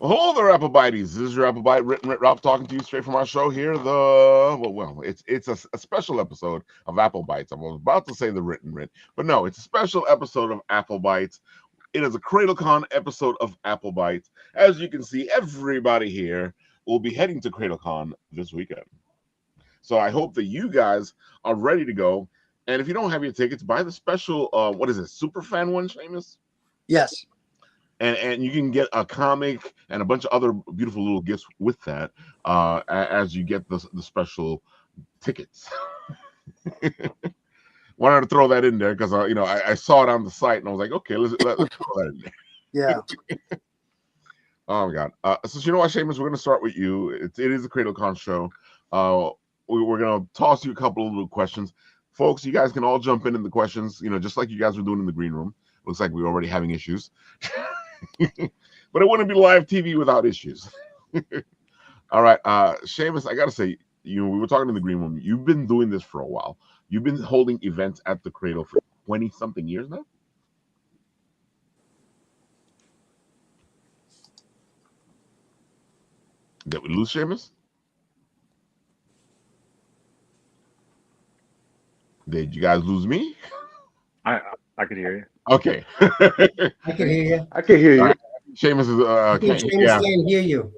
Hello there, Apple Bites. This is your Apple Bite Written Rob talking to you straight from our show here. It's a special episode of Apple Bites. I was about to say the written, but no, it's a special episode of Apple Bites. It is a Cradlecon episode of Apple Bites. As you can see, everybody here will be heading to Cradlecon this weekend. So I hope that you guys are ready to go. And if you don't have your tickets, buy the special, what is it, Superfan one, Seamus? Yes. And you can get a comic and a bunch of other beautiful little gifts with that as you get the special tickets. Wanted to throw that in there because I saw it on the site and I was like, okay, let's throw that in there. Yeah. Oh my god. So you know what, Seamus, we're gonna start with you. It is a Cradlecon show. We're gonna toss you a couple of little questions, folks. You guys can all jump in the questions. Just like you guys were doing in the green room. Looks like we're already having issues. But it wouldn't be live TV without issues. All right, Seamus, I gotta say, we were talking in the green room. You've been doing this for a while. You've been holding events at the Cradle for 20-something years now. Did we lose Seamus? Did you guys lose me? I could hear you. Okay. I can hear you. I can hear you. Right. Seamus is Seamus can't hear you.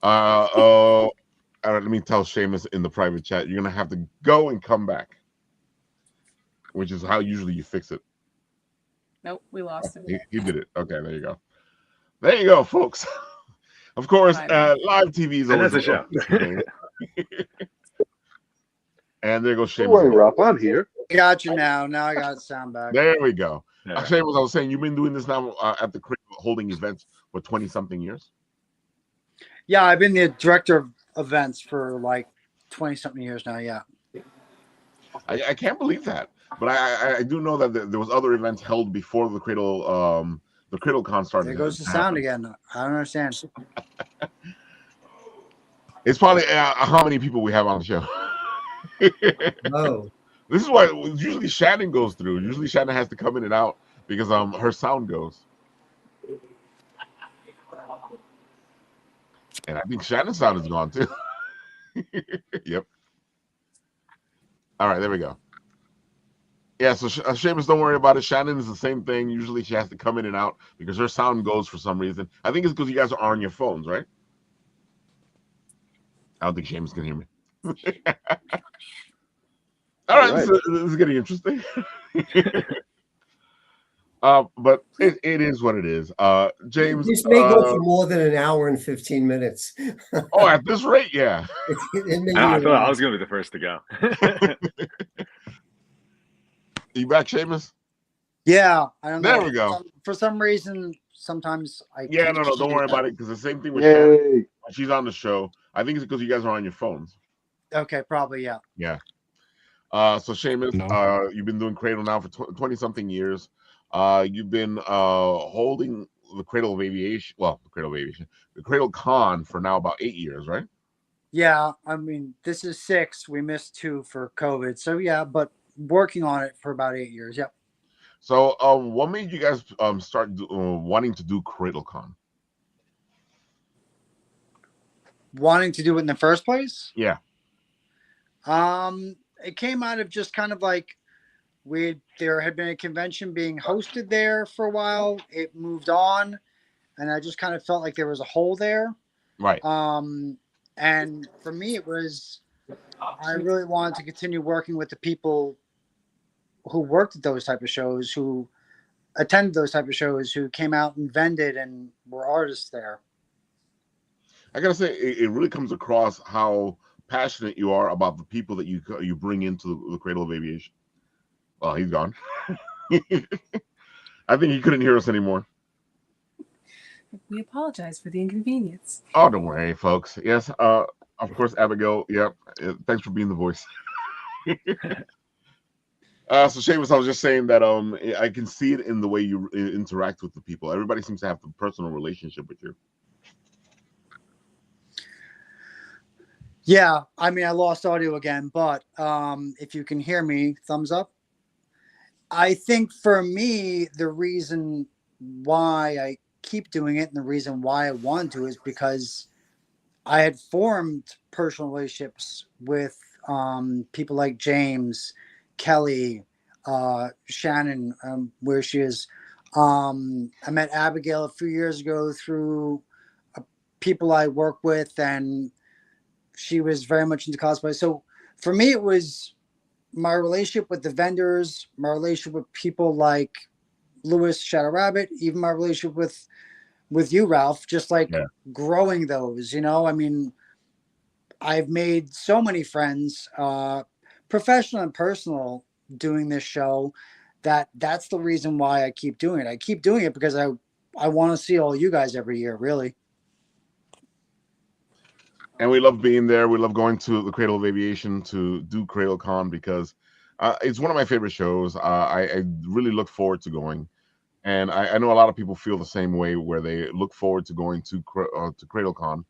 All right, let me tell Seamus in the private chat, you're gonna have to go and come back, which is how usually you fix it. Nope, we lost him. He did it. Okay, there you go. There you go, folks. Of course, live TV is always a show. And there goes Seamus. Don't worry, Rob, I'm here. Got you now. Now I got sound back. There we go. Yeah. Seamus, I was saying, you've been doing this now at the Cradle, holding events for 20-something years. Yeah, I've been the director of events for like 20-something years now. Yeah. I can't believe that, but I do know that there was other events held before the Cradle, the Cradlecon started. There goes the sound again. I don't understand. It's probably how many people we have on the show. Oh, This is why usually Shannon goes through. Usually Shannon has to come in and out because her sound goes. And I think Shannon's sound is gone too. Yep. All right, there we go. Yeah, so Seamus, don't worry about it. Shannon is the same thing. Usually she has to come in and out because her sound goes for some reason. I think it's because you guys are on your phones, right? I don't think Seamus can hear me. All right, right. This is getting interesting. But it is what it is. James, this may go for more than an hour and 15 minutes. Oh, at this rate, yeah. I thought I was going to be the first to go. You back, Seamus? Yeah, I don't know. There we go. For some reason, sometimes I. Yeah, no, don't worry about it because the same thing with Shannon. She's on the show. I think it's because you guys are on your phones. Okay, probably, yeah. Yeah. So Seamus, you've been doing Cradle now for 20-something years. You've been holding the Cradle of Aviation, the Cradlecon for now about 8 years, right? Yeah, I mean, this is 6. We missed 2 for COVID. So, yeah, but working on it for about 8 years, yep. So, what made you guys start wanting to do Cradlecon? Wanting to do it in the first place? Yeah. It came out of just kind of like there had been a convention being hosted there for a while. It moved on, and I just kind of felt like there was a hole there. Right. And for me, it was I really wanted to continue working with the people who worked at those type of shows, who attended those type of shows, who came out and vended and were artists there. I gotta say, it really comes across how passionate you are about the people that you bring into the Cradle of Aviation. Well, he's gone. I think he couldn't hear us anymore. We apologize for the inconvenience. Oh, don't worry, folks. Yes, of course, Abigail. Yep. Thanks for being the voice. So Seamus, I was just saying that I can see it in the way you interact with the people. Everybody seems to have a personal relationship with you. Yeah, I mean, I lost audio again, but if you can hear me, thumbs up. I think for me, the reason why I keep doing it, and the reason why I wanted to is because I had formed personal relationships with people like James, Kelly, Shannon, where she is. I met Abigail a few years ago through people I work with, and she was very much into cosplay. So for me, it was my relationship with the vendors, my relationship with people like Lewis Shadow Rabbit, even my relationship with you, Ralph, just like growing those, you know. I mean, I've made so many friends, professional and personal, doing this show. That's the reason why I keep doing it. I keep doing it because I want to see all you guys every year, really. And we love being there. We love going to the Cradle of Aviation to do Cradlecon because it's one of my favorite shows. I really look forward to going, and I know a lot of people feel the same way, where they look forward to going to Cradlecon.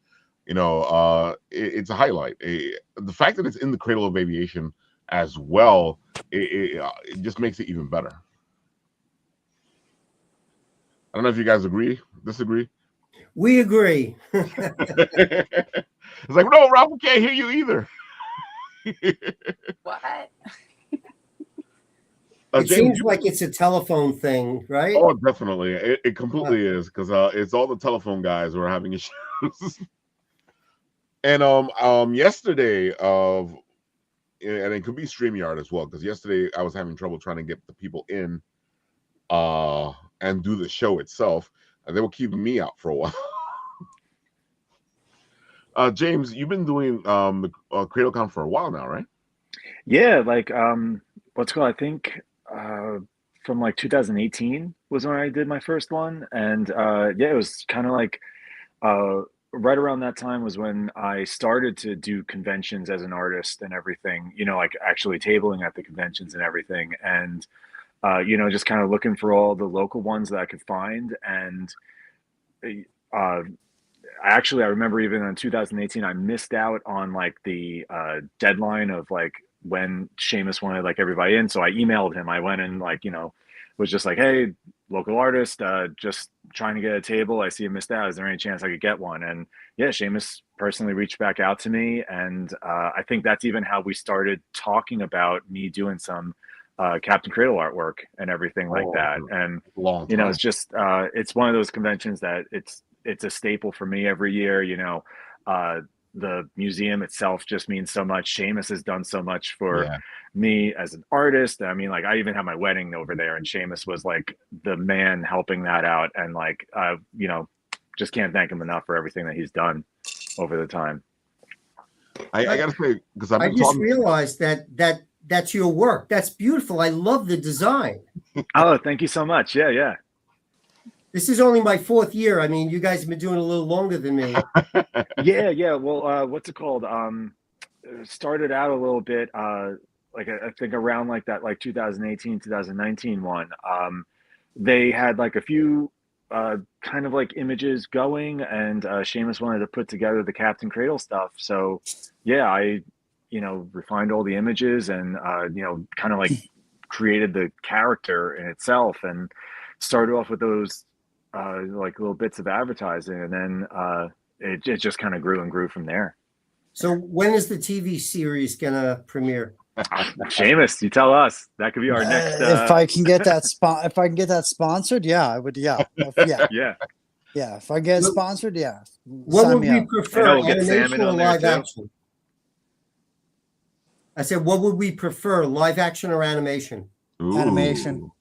You know, it's a highlight. The fact that it's in the Cradle of Aviation as well, it just makes it even better. I don't know if you guys agree, disagree. We agree. It's like, no, Ralph, we can't hear you either. What? It James, seems like it's a telephone thing, right? Oh, definitely. It completely is, because it's all the telephone guys who are having issues. And yesterday, and it could be StreamYard as well, because yesterday I was having trouble trying to get the people in and do the show itself, and they were keeping me out for a while. James, you've been doing the Cradlecon for a while now, right? Yeah, like what's it called? I think from like 2018 was when I did my first one, and yeah, it was kind of like right around that time was when I started to do conventions as an artist and everything. You know, like actually tabling at the conventions and everything, and you know, just kind of looking for all the local ones that I could find, and uh, I remember even in 2018 I missed out on like the deadline of like when Seamus wanted like everybody in, so I emailed him. I went and like, you know, was just like, hey, local artist, just trying to get a table. I see you missed out. Is there any chance I could get one? And yeah, Seamus personally reached back out to me, and I think that's even how we started talking about me doing some Captain Cradle artwork and everything like that. And you know, it's just it's one of those conventions that it's a staple for me every year. You know, the museum itself just means so much. Seamus has done so much for me as an artist. I mean, like I even had my wedding over there, and Seamus was like the man helping that out, and like you know, just can't thank him enough for everything that he's done over the time. I gotta say, because I just realized that's your work. That's beautiful. I love the design. Oh, thank you so much. Yeah. This is only my 4th year. I mean, you guys have been doing it a little longer than me. Yeah. Well, what's it called? Started out a little bit, like I think around like that, like 2018, 2019 one. They had like a few kind of like images going, and Seamus wanted to put together the Captain Cradle stuff. So yeah, I, you know, refined all the images and you know, kind of like created the character in itself, and started off with those like little bits of advertising, and then it just kind of grew and grew from there. So when is the TV series gonna premiere? Seamus, you tell us. That could be our next. If I can get that if I can get that sponsored, yeah, I would. Yeah. Yeah. If I get sponsored, yeah. What would we prefer, animation or live action? I said, what would we prefer, live action or animation? Animation.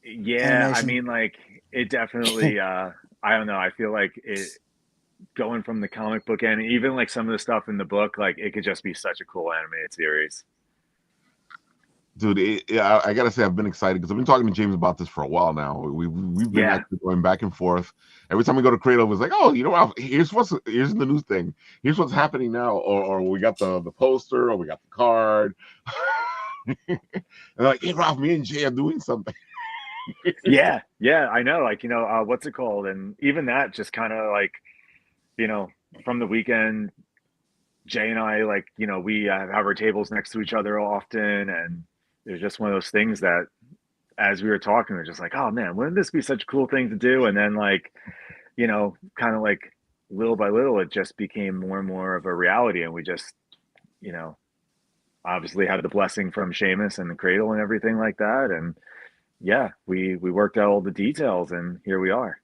Yeah, I mean, like it definitely. I don't know. I feel like it going from the comic book and even like some of the stuff in the book, like it could just be such a cool animated series. Dude, I gotta say I've been excited because I've been talking to James about this for a while now. We've been actually going back and forth. Every time we go to Cradle, it was like, oh, you know, here's the new thing. Here's what's happening now, or we got the poster, or we got the card. And they're like, hey, Ralph, me and Jay are doing something. yeah, I know. Like, you know, what's it called? And even that just kind of like, you know, from the weekend, Jay and I, like, you know, we have our tables next to each other often, and it's just one of those things that as we were talking, we are just like, oh man, wouldn't this be such a cool thing to do? And then like, kind of like little by little, it just became more and more of a reality. And we just, you know, obviously had the blessing from Seamus and the Cradle and everything like that. And yeah, we worked out all the details, and here we are.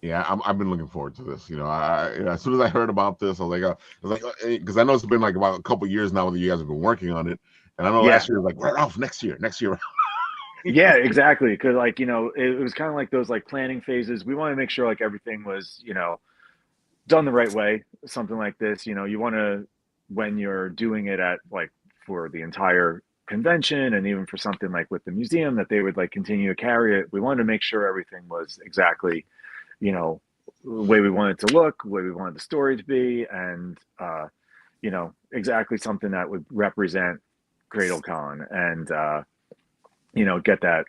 Yeah, I've been looking forward to this. As soon as I heard about this, I was like, because I know it's been like about a couple years now that you guys have been working on it, and I know last year was like, right off next year. Yeah, exactly. Because like it was kind of like those like planning phases. We want to make sure like everything was done the right way. Something like this, you want to, when you're doing it at like for the entire convention, and even for something like with the museum, that they would like continue to carry it. We wanted to make sure everything was exactly the way we wanted it to look, the way we wanted the story to be, and exactly something that would represent Cradlecon, and get that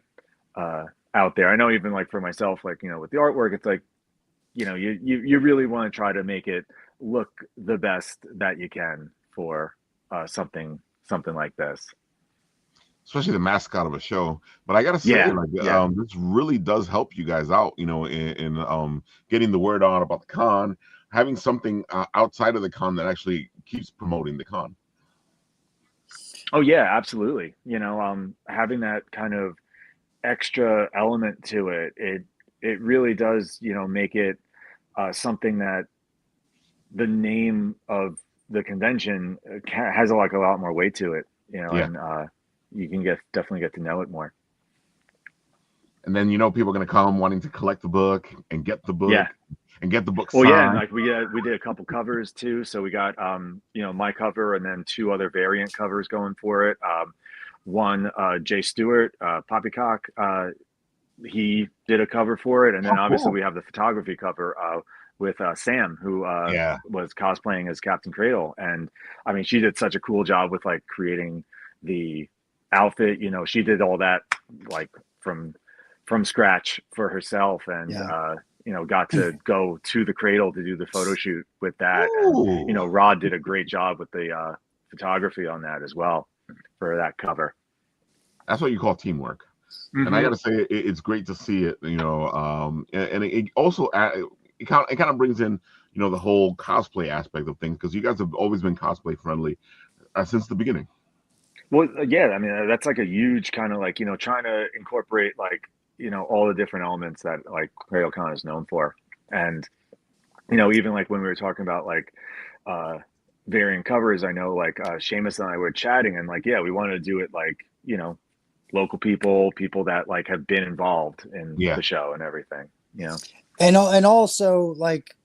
out there. I know even like for myself, like with the artwork, it's like you really want to try to make it look the best that you can for something like this. Especially the mascot of a show. But I gotta say, this really does help you guys out, in getting the word out about the con, having something outside of the con that actually keeps promoting the con. Oh yeah, absolutely. Having that kind of extra element to it, it really does, make it something that the name of the convention has like a lot more weight to it, and you can definitely get to know it more. And then people are going to come wanting to collect the book and get the book and get the book signed. Well, yeah, and like we did a couple covers too. So we got my cover, and then 2 other variant covers going for it. One Jay Stewart, Poppycock, he did a cover for it, and then obviously we have the photography cover with Sam, who was cosplaying as Captain Cradle. And I mean, she did such a cool job with like creating the outfit. She did all that like from scratch for herself, and got to go to the Cradle to do the photo shoot with that. Ooh. And Rod did a great job with the photography on that as well for that cover. That's what you call teamwork. Mm-hmm. And I gotta say, it's great to see it, and it also it kind of brings in the whole cosplay aspect of things, because you guys have always been cosplay friendly since the beginning. Well, yeah, I mean, that's like a huge kind of like trying to incorporate like all the different elements that like Cradlecon is known for. And even like when we were talking about like variant covers, I know like Seamus and I were chatting, and like we wanted to do it like local people that like have been involved in the show and everything, and also like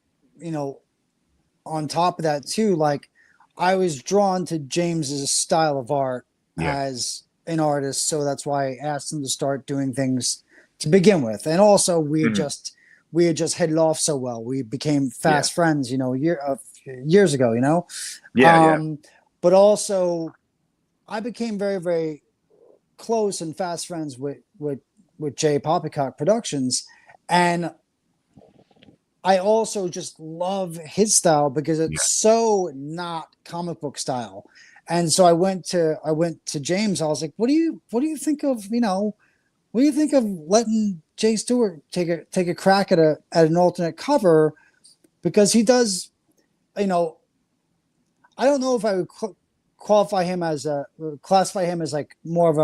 on top of that too, like I was drawn to James's style of art as an artist, so that's why I asked him to start doing things to begin with. And also we had just hit it off so well. We became fast friends, years ago, But also I became very, very close and fast friends with Jay Poppycock Productions, and I also just love his style because it's so not comic book style. And so I went to James. I was like, what do you think of, what do you think of letting Jay Stewart take a crack at an alternate cover? Because he does, I don't know if I would classify him as like more of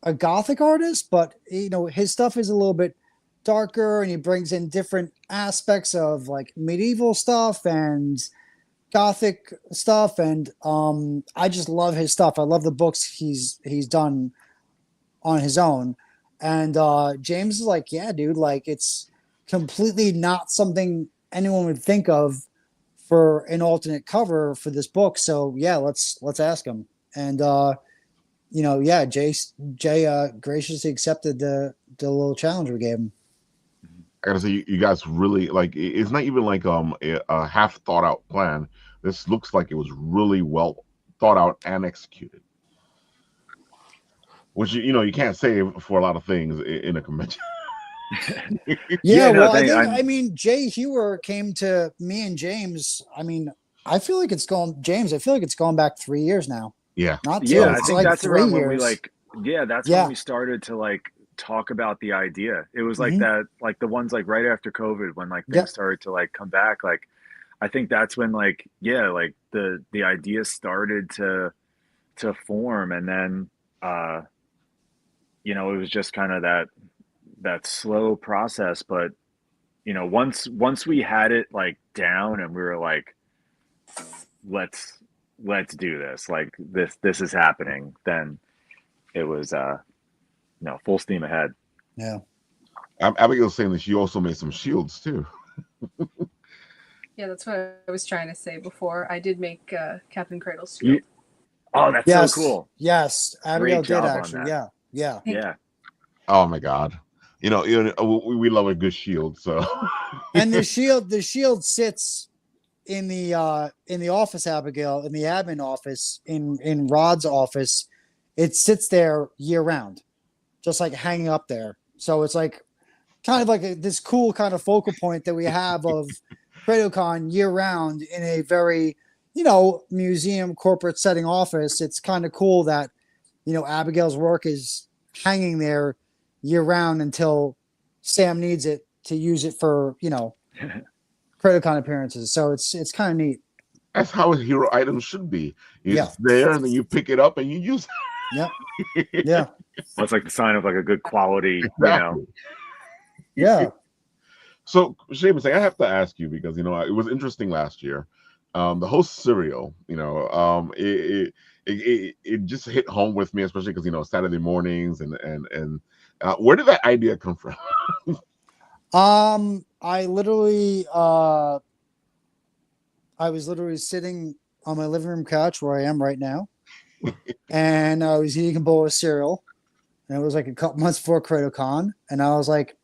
a gothic artist, but his stuff is a little bit darker, and he brings in different aspects of like medieval stuff and gothic stuff, and I just love his stuff. I love the books he's done on his own. And James is like, yeah, dude, like it's completely not something anyone would think of for an alternate cover for this book. So yeah, let's ask him. And Jay graciously accepted the little challenge we gave him. I gotta say, you guys really like. It's not even like a half thought out plan. This looks like it was really well thought out and executed, which you can't say for a lot of things in a convention. I mean, Jay Hewer came to me and James. I mean, I feel like it's gone back 3 years now. Yeah, not 2. Yeah, I think like that's 3 years. When we like that's Yeah. when we started to like talk about the idea. It was like Mhm. that, like the ones like right after COVID when like things Yep. started to like come back. Like I think that's when like like the idea started to form, and then it was just kind of that slow process. But once we had it like down and we were like, let's do this, like this is happening, then it was full steam ahead. Yeah. Abigail's saying that she also made some shields too. Yeah, that's what I was trying to say before. I did make Captain Cradle's You- shield. oh, that's Yes. so cool. Yes. Abigail Great job did on actually. that. Yeah. Yeah. Yeah. Oh my God. We love a good shield. So And the shield sits in the office, Abigail, in the admin office, in Rod's office. It sits there year round, just like hanging up there. So it's like kind of like this cool kind of focal point that we have of Cradlecon year round in a very, museum corporate setting office. It's kind of cool that, Abigail's work is hanging there year round until Sam needs it to use it for, Cradlecon appearances. So it's kind of neat. that's how a hero item should be. It's Yeah. there, and then you pick it up and you use Yep. it. Yeah. That's like the sign of like a good quality, Exactly. Yeah. So, Seamus, I have to ask you because it was interesting last year. The whole cereal, it just hit home with me, especially because Saturday mornings and where did that idea come from? I literally I was literally sitting on my living room couch where I am right now, and I was eating a bowl of cereal, and it was like a couple months before Cradlecon, and I was like,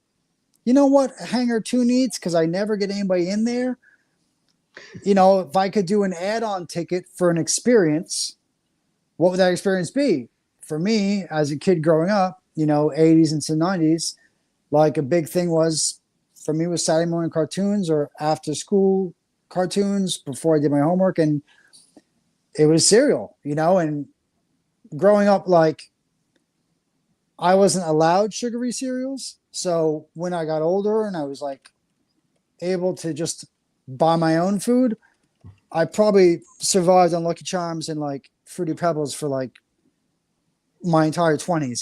you know what, Hangar 2 needs, because I never get anybody in there. If I could do an add-on ticket for an experience, what would that experience be? For me, as a kid growing up, 80s into 90s, like a big thing was, for me, was Saturday morning cartoons or after school cartoons before I did my homework. And it was cereal, and growing up, like, I wasn't allowed sugary cereals. So when I got older and I was like able to just buy my own food, I probably survived on Lucky Charms and like Fruity Pebbles for like my entire 20s,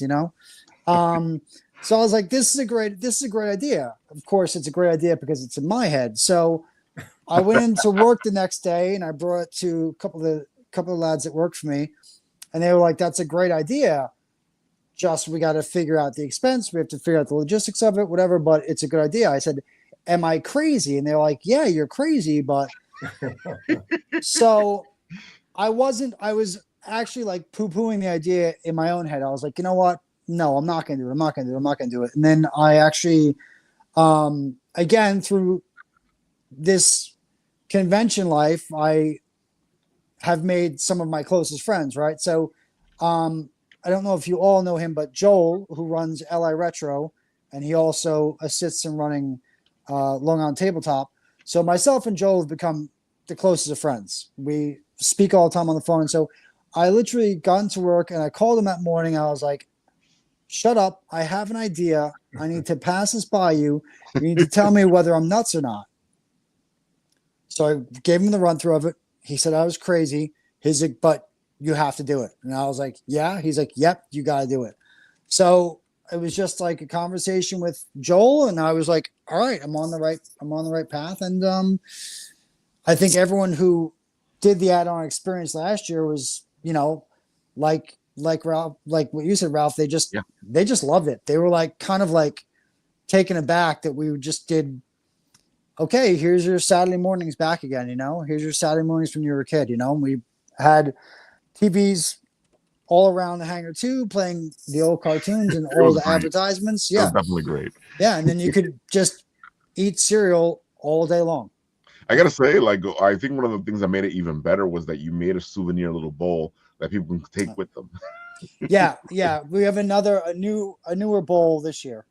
So I was like, this is a great idea. Of course, it's a great idea because it's in my head. So I went into work the next day and I brought it to a couple of lads that worked for me, and they were like, that's a great idea. Just, we got to figure out the expense. We have to figure out the logistics of it, whatever, but it's a good idea. I said, am I crazy? And they're like, yeah, you're crazy. But so I was actually like poo-pooing the idea in my own head. I was like, you know what? No, I'm not going to do it. And then I actually, again, through this convention life, I have made some of my closest friends, right? So I don't know if you all know him, but Joel, who runs LI Retro, and he also assists in running Long Island Tabletop. So myself and Joel have become the closest of friends. We speak all the time on the phone. So I literally got into work and I called him that morning. I was like, shut up. I have an idea. I need to pass this by you. You need to tell me whether I'm nuts or not. So I gave him the run through of it. He said I was crazy. He's like, but you have to do it. And I was like, yeah. He's like, yep, you got to do it. So it was just like a conversation with Joel. And I was like, all right, I'm on the right path. And I think everyone who did the add-on experience last year was, like Ralph, like what you said, Ralph, they just loved it. They were like, kind of like taken aback that we just did. Okay, here's your Saturday mornings back again. Here's your Saturday mornings when you were a kid. We had TVs all around the Hangar 2 playing the old cartoons and all the advertisements. Yeah, it was definitely great. Yeah, and then you could just eat cereal all day long. I gotta say, like, I think one of the things that made it even better was that you made a souvenir little bowl that people can take with them. Yeah. We have a newer bowl this year.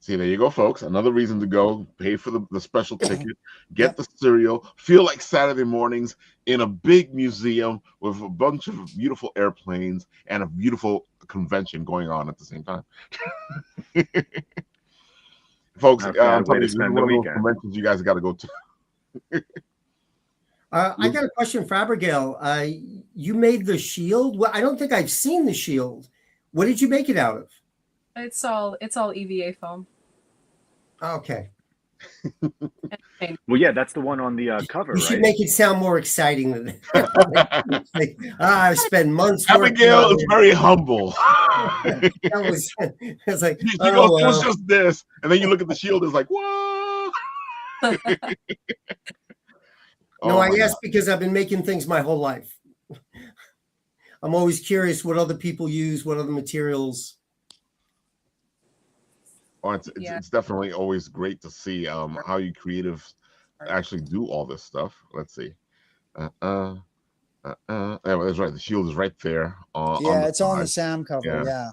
See, there you go, folks. Another reason to go. Pay for the special ticket. Get the cereal. Feel like Saturday mornings in a big museum with a bunch of beautiful airplanes and a beautiful convention going on at the same time. Folks, Not a bad I'm way telling to you, this is spend one the of those weekend. conventions you guys got to go to. I got a question for Abigail. You made the shield. Well, I don't think I've seen the shield. What did you make it out of? It's all EVA foam. Okay. Well, yeah, that's the one on the cover, You should right? make it sound more exciting than that. Like, I've spent months working Abigail on is it. very humble. That was, it's like, She oh, goes, it was well. just this. And then you look at the shield, it's like, what? No, I my asked because I've been making things my whole life. I'm always curious what other people use, what other materials. Oh, it's definitely always great to see how you creatives actually do all this stuff. Let's see. Yeah, that's right. The shield is right there. Yeah, it's on the Sam cover. Yeah.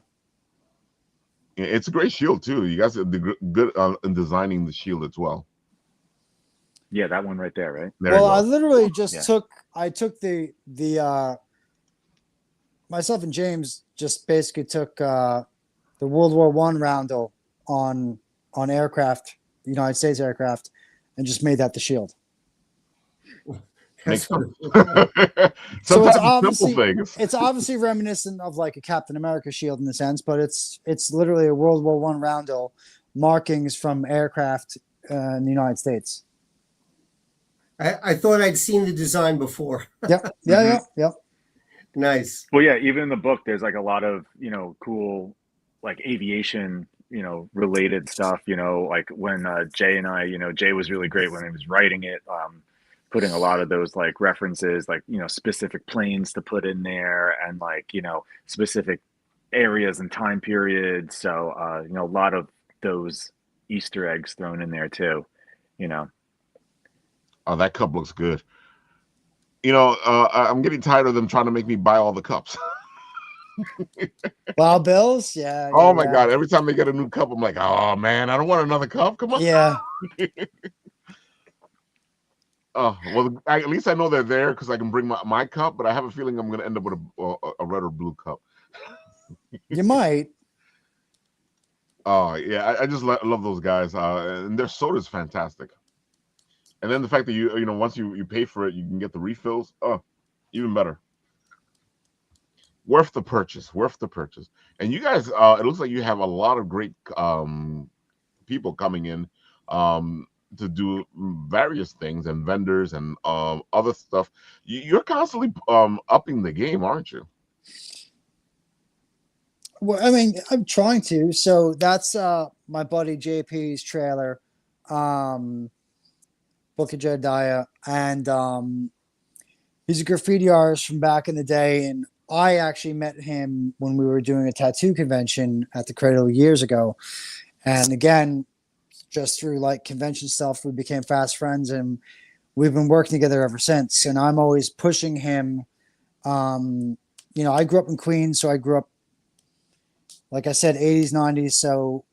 It's a great shield too. You guys are good in designing the shield as well. Yeah, that one right there, right? Well, I literally just took the myself and James just basically took the World War I roundel on aircraft, United States aircraft, and just made that the shield. Makes sense. So it's obviously reminiscent of like a Captain America shield in a sense, but it's literally a World War I roundel markings from aircraft in the United States. I thought I'd seen the design before. Yep. Nice. Well, yeah, even in the book, there's like a lot of, cool, like aviation, related stuff, like when Jay and I, Jay was really great when he was writing it, putting a lot of those like references, like, specific planes to put in there and like, specific areas and time periods. So, a lot of those Easter eggs thrown in there too, Oh, that cup looks good. I'm getting tired of them trying to make me buy all the cups. Wow, Bills, yeah. Oh my God! Every time they get a new cup, I'm like, oh man, I don't want another cup. Come on. Yeah. Oh well, at least I know they're there because I can bring my cup. But I have a feeling I'm going to end up with a red or blue cup. You might. Oh yeah, I just love those guys, and their soda's fantastic. And then the fact that you once you pay for it, you can get the refills. Oh, even better. Worth the purchase. And you guys, it looks like you have a lot of great people coming in to do various things and vendors and other stuff. You're constantly upping the game, aren't you? Well, I mean, I'm trying to. So that's my buddy JP's trailer. Book of Jedediah, and he's a graffiti artist from back in the day, and I actually met him when we were doing a tattoo convention at the Cradle years ago, and again, just through like convention stuff, we became fast friends, and we've been working together ever since. And I'm always pushing him. I grew up in Queens, so I grew up, like I said, 80s, 90s, so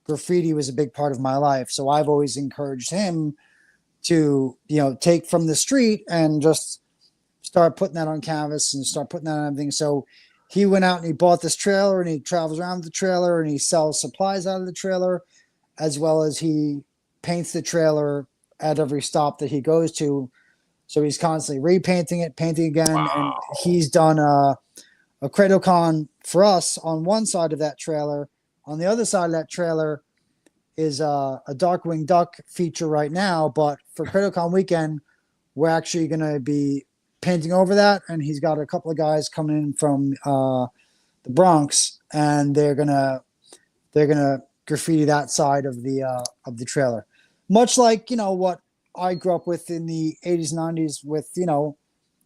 graffiti was a big part of my life. So I've always encouraged him to take from the street and just start putting that on canvas and start putting that on everything. So he went out and he bought this trailer and he travels around with the trailer and he sells supplies out of the trailer, as well as he paints the trailer at every stop that he goes to. So he's constantly repainting it, painting again. Wow. And he's done a Cradlecon for us on one side of that trailer. On the other side of that trailer is a Darkwing Duck feature right now, but for Cradlecon weekend, we're actually going to be painting over that, and he's got a couple of guys coming in from the Bronx, and they're gonna graffiti that side of the trailer, much like what I grew up with in the 80s, 90s with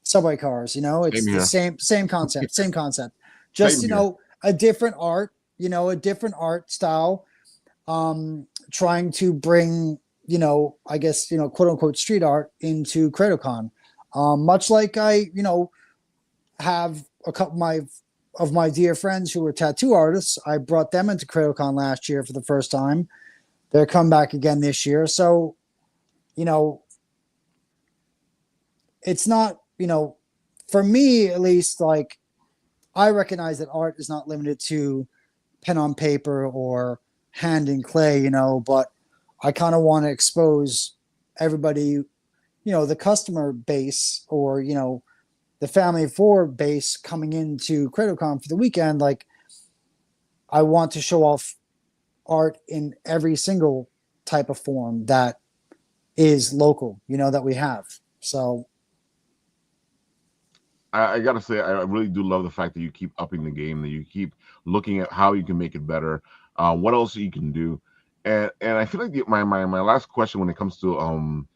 subway cars. It's the same concept, just a different art, a different art style. Trying to bring, I guess, quote unquote street art into Cradlecon. Much like I, have a couple of my dear friends who were tattoo artists. I brought them into Cradlecon last year for the first time. they're coming back again this year. So, you know, it's not, you know, for me at least, like I recognize that art is not limited to pen on paper or hand in clay, you know, but I kind of want to expose everybody, you know, the customer base or, you know, the family of four base coming into Cradlecon for the weekend. Like, I want to show off art in every single type of form that is local, you know, that we have. So I gotta say, I really do love the fact that you keep upping the game, that you keep looking at how you can make it better, what else you can do, and I feel like my last question when it comes to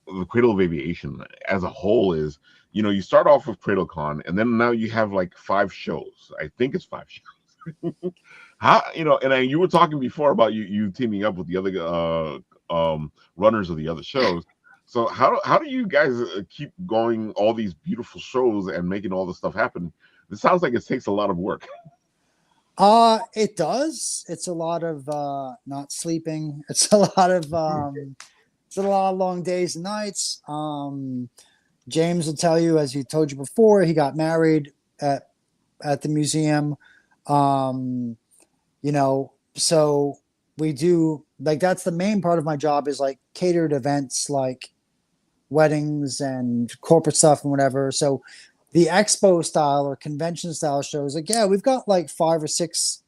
the Cradle of Aviation as a whole is, you know, you start off with Cradlecon, and then now you have like 5 shows. I think it's 5 shows. How, you know, and you were talking before about you teaming up with the other runners of the other shows. So how do you guys keep going all these beautiful shows and making all this stuff happen? It sounds like it takes a lot of work. it does. It's a lot of not sleeping. It's a lot of long days and nights. James will tell you, as he told you before, he got married at the museum. You know, so we do, like, that's the main part of my job, is like catered events like weddings and corporate stuff and whatever. So the expo style or convention style shows, like, yeah, we've got like 5 or 6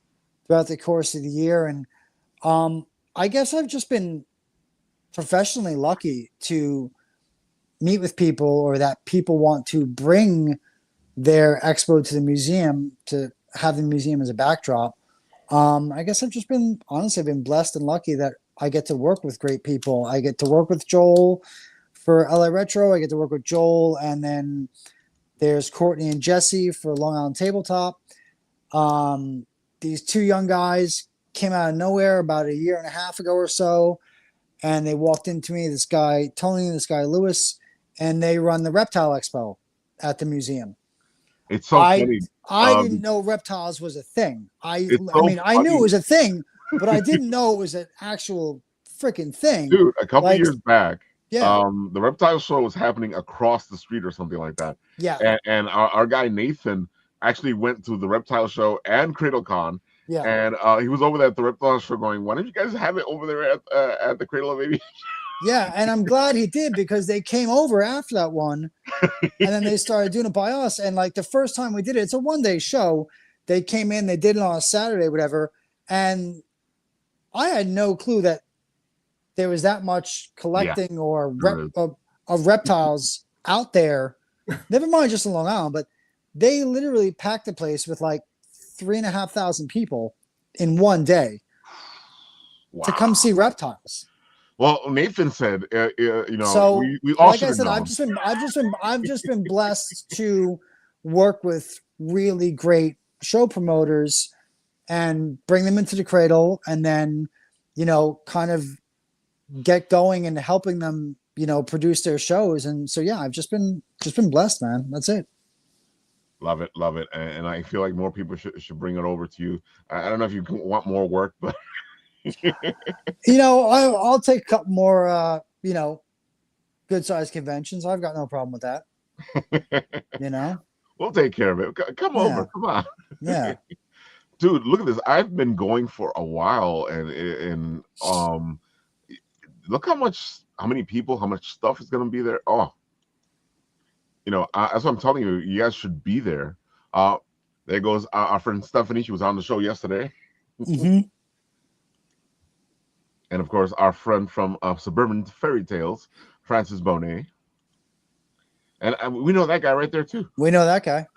throughout the course of the year. And I guess I've just been professionally lucky to meet with people, or that people want to bring their expo to the museum, to have the museum as a backdrop. I guess I've been blessed and lucky that I get to work with great people. I get to work with Joel for LA Retro. I get to work with Joel, and then there's Courtney and Jesse for Long Island Tabletop. These 2 young guys came out of nowhere about a year and a half ago or so, and they walked into me, this guy Tony, this guy Lewis, and they run the Reptile Expo at the museum. It's so funny. I didn't know reptiles was a thing. I So mean, I knew it was a thing, but I didn't know it was an actual freaking thing. Dude, a couple like, years back, yeah, the reptile show was happening across the street or something like that. yeah, And our guy Nathan actually went to the reptile show and Cradlecon. yeah. And he was over there at the reptile show going, why don't you guys have it over there at the Cradle of Aviation? Yeah, and I'm glad he did, because they came over after that one, and then they started doing it by us. And like the first time we did it, it's a 1-day show. They came in, they did it on a Saturday, whatever, and I had no clue that there was that much collecting or of reptiles out there. Never mind just in Long Island, but they literally packed the place with like 3,500 people in 1 day to come see reptiles. Well, Nathan said, you know, so we all like I said, I've just been blessed to work with really great show promoters and bring them into the Cradle, and then, you know, kind of get going and helping them, you know, produce their shows. And so, yeah, I've just been blessed, man. That's it. Love it. And I feel like more people should bring it over to you. I don't know if you want more work, but you know, I'll take a couple more, you know, good sized conventions. I've got no problem with that. You know, we'll take care of it. Come over. Come on. Yeah. Dude, look at this. I've been going for a while, and look how many people, how much stuff is going to be there. Oh, you know, that's what I'm telling you. You guys should be there. There goes our friend Stephanie. She was on the show yesterday. Mm-hmm. And of course, our friend from Suburban Fairy Tales, Francis Bonet. And we know that guy right there too. We know that guy.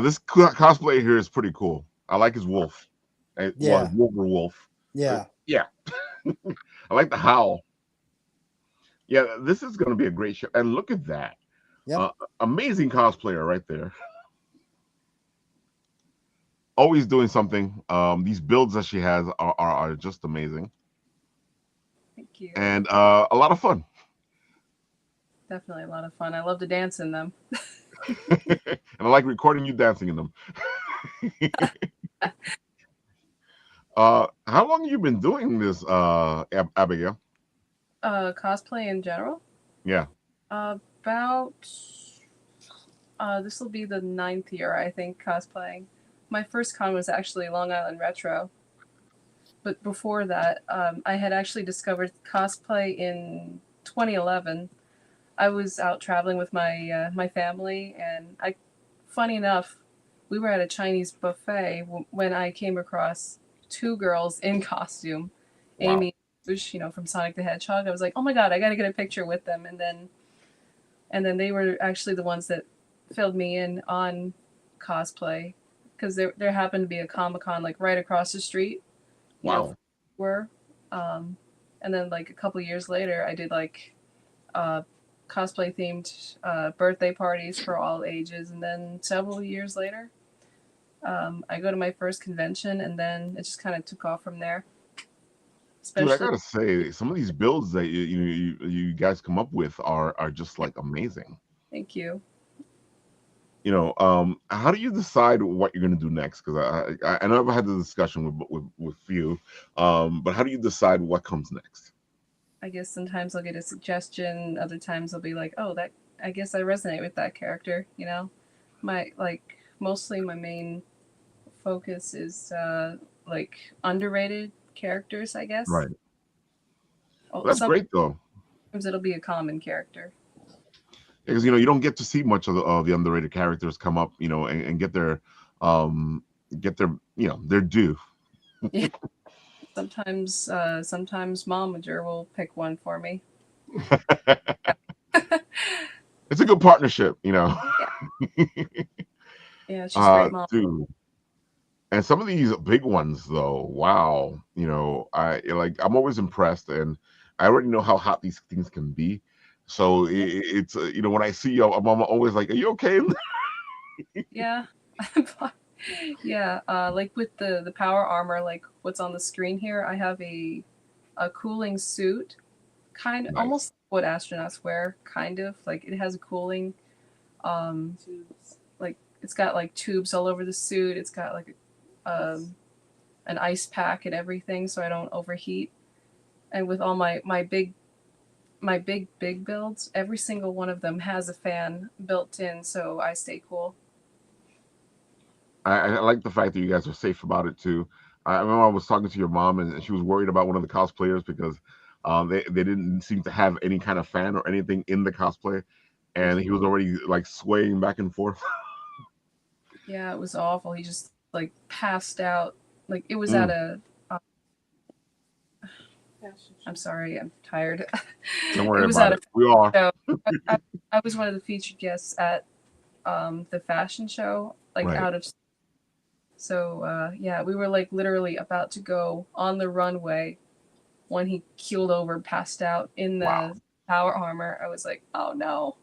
This cosplay here is pretty cool. I like his wolf. Yeah. Wolf. Yeah. Yeah. I like the howl. Yeah, this is going to be a great show. And look at that. Yep. Amazing cosplayer right there. Always doing something. These builds that she has are just amazing. Thank you. And a lot of fun. Definitely a lot of fun. I love to dance in them. And I like recording you dancing in them. How long have you been doing this, Abigail? Cosplay in general. Yeah. About this will be the 9th year, I think, cosplaying. My first con was actually Long Island Retro, but before that, I had actually discovered cosplay in 2011. I was out traveling with my family, and funny enough, we were at a Chinese buffet when I came across two girls in costume, Wow. Amy and Rouge, from Sonic the Hedgehog. I was like, oh my god, I got to get a picture with them, and then they were actually the ones that filled me in on cosplay, because there happened to be a Comic-Con like right across the street. Wow. Were, and then like a couple years later, I did like cosplay themed birthday parties for all ages, and then several years later, I go to my first convention, and then it just kind of took off from there. Dude, I Especially, gotta say, some of these builds that you guys come up with are just like amazing. thank you. How do you decide what you're gonna do next? Because I know I've had the discussion with you, but how do you decide what comes next? I guess sometimes I'll get a suggestion. Other times I'll be like, oh, that I guess I resonate with that character. Mostly my main focus is like underrated characters, I guess. Right. Oh, Well, that's great though, sometimes it'll be a common character. because you don't get to see much of the underrated characters come up, and um get their due. Yeah. Sometimes Momager will pick one for me. It's a good partnership, Yeah, yeah, she's great, mom. dude. And some of these big ones, though, wow, I'm always impressed, and I already know how hot these things can be. So it's when I see you, I'm always like, "Are you okay?" Yeah, yeah. Like with the power armor, like what's on the screen here, I have a cooling suit, kind of Nice. almost what astronauts wear, kind of like it has a cooling, tubes. Like it's got like tubes all over the suit. It's got like an ice pack and everything, so I don't overheat. And with all my big builds, every single one of them has a fan built in, so I stay cool. I like the fact that you guys are safe about it too. I remember I was talking to your mom, and she was worried about one of the cosplayers because they didn't seem to have any kind of fan or anything in the cosplay, and he was already like swaying back and forth. Yeah, it was awful. He just like passed out. Like it was at Mm, a. I'm sorry, I'm tired. don't It worry was about at a it. We are. show. I was one of the featured guests at the fashion show, like Right. out of. So yeah, we were like literally about to go on the runway when he keeled over, passed out in Wow. the power armor. I was like, oh no.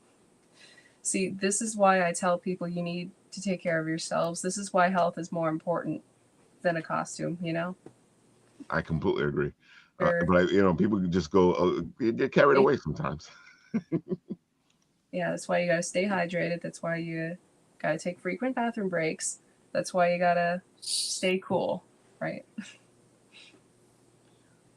See, this is why I tell people you need to take care of yourselves. This is why health is more important than a costume. I completely agree. Or, But people can just go get carried away sometimes. yeah, that's why you gotta stay hydrated. That's why you gotta take frequent bathroom breaks. That's why you gotta stay cool, right?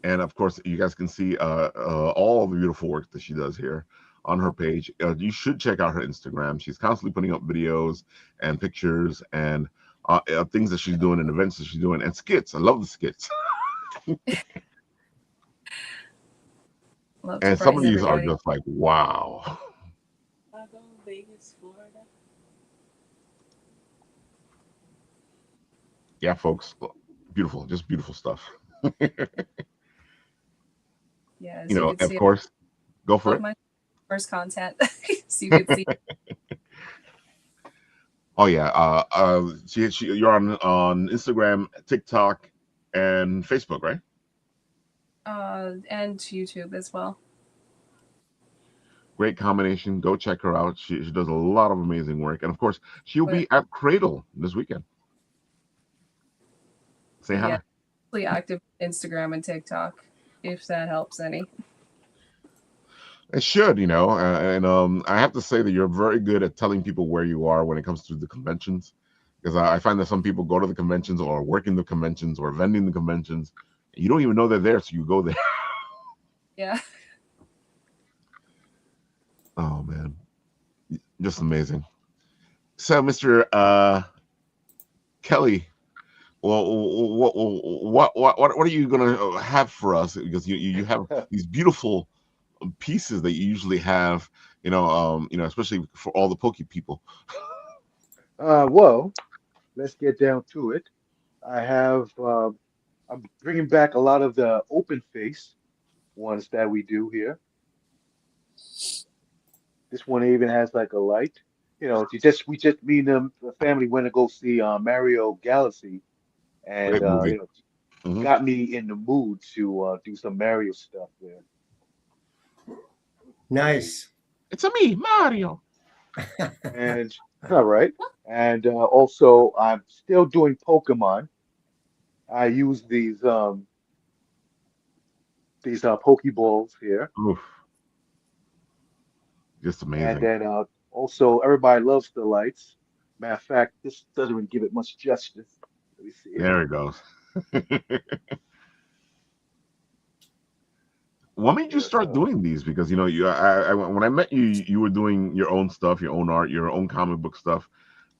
And of course, you guys can see all the beautiful work that she does here on her page. You should check out her Instagram. She's constantly putting up videos and pictures and things that she's doing and events that she's doing and skits. I love the skits. Love to And some of brighten these are everybody. just like, wow. Chicago, Vegas, Florida. Yeah, folks, beautiful, just beautiful stuff. Yeah, as you can Of see, course, go I for love it. my first content. So you can see. Oh yeah, you're on Instagram, TikTok, and Facebook, right? And YouTube as well. Great combination. Go check her out. She does a lot of amazing work, and of course, she'll But be at Cradle this weekend. Say yeah, hi. really active on Instagram and TikTok, if that helps any. It should, and I have to say that you're very good at telling people where you are when it comes to the conventions. Because I find that some people go to the conventions or work in the conventions or vending the conventions. You don't even know they're there, so you go there. Yeah. Oh man, just amazing. So, Mr. Kelly, well, what are you gonna have for us? Because you have these beautiful pieces that you usually have, especially for all the Poke people. Well, let's get down to it. I have, I'm bringing back a lot of the open face ones that we do here. This one even has like a light. You know, we just me and the family went to go see Mario Galaxy, and Great movie. Hmm. got me in the mood to do some Mario stuff there. Nice. It's a me, Mario. And all right, and also I'm still doing Pokemon. I use these Pokeballs here. Oof, just And amazing. then also, everybody loves the lights. Matter of fact, this doesn't really give it much justice. Let me see here. There it goes. What made you Yeah, start so doing these? Because when I met you, you were doing your own stuff, your own art, your own comic book stuff,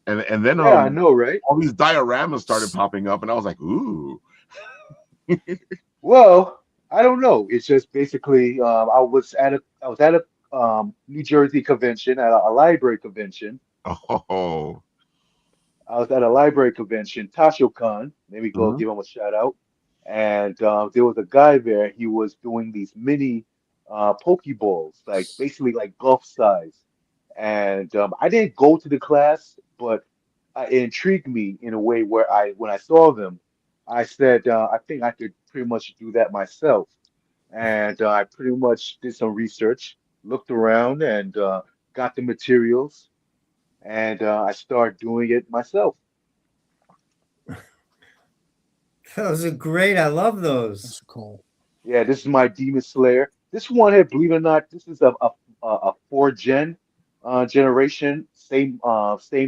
and then yeah, I know, right? all these dioramas started popping up, and I was like, ooh, Well, I don't know. It's just basically I was at a New Jersey convention at a library convention. oh, I was at a library convention, TashoCon. Let me go mhm. give him a shout out. And there was a guy there. He was doing these mini Pokeballs, like basically like golf size. And I didn't go to the class, but it intrigued me in a way where when I saw them, I said, I think I could pretty much do that myself. And I pretty much did some research, looked around, and got the materials, and I started doing it myself. Those are great. I love those. That's cool. Yeah, this is my Demon Slayer. This one here, believe it or not, this is a four generation, same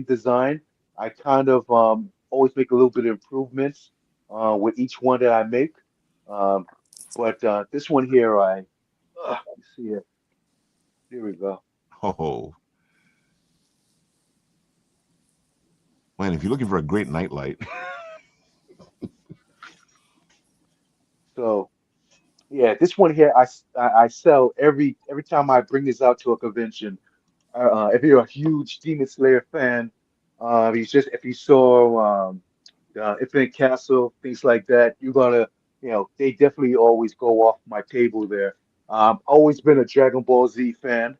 design. I kind of always make a little bit of improvements with each one that I make. Um, but this one here, let me see here. Here we go. Oh man, if you're looking for a great nightlight, So yeah, this one here, I sell every time I bring this out to a convention. If you're a huge Demon Slayer fan, if you saw Infinite Castle, things like that, you're gonna, they definitely always go off my table there. Always been a Dragon Ball Z fan,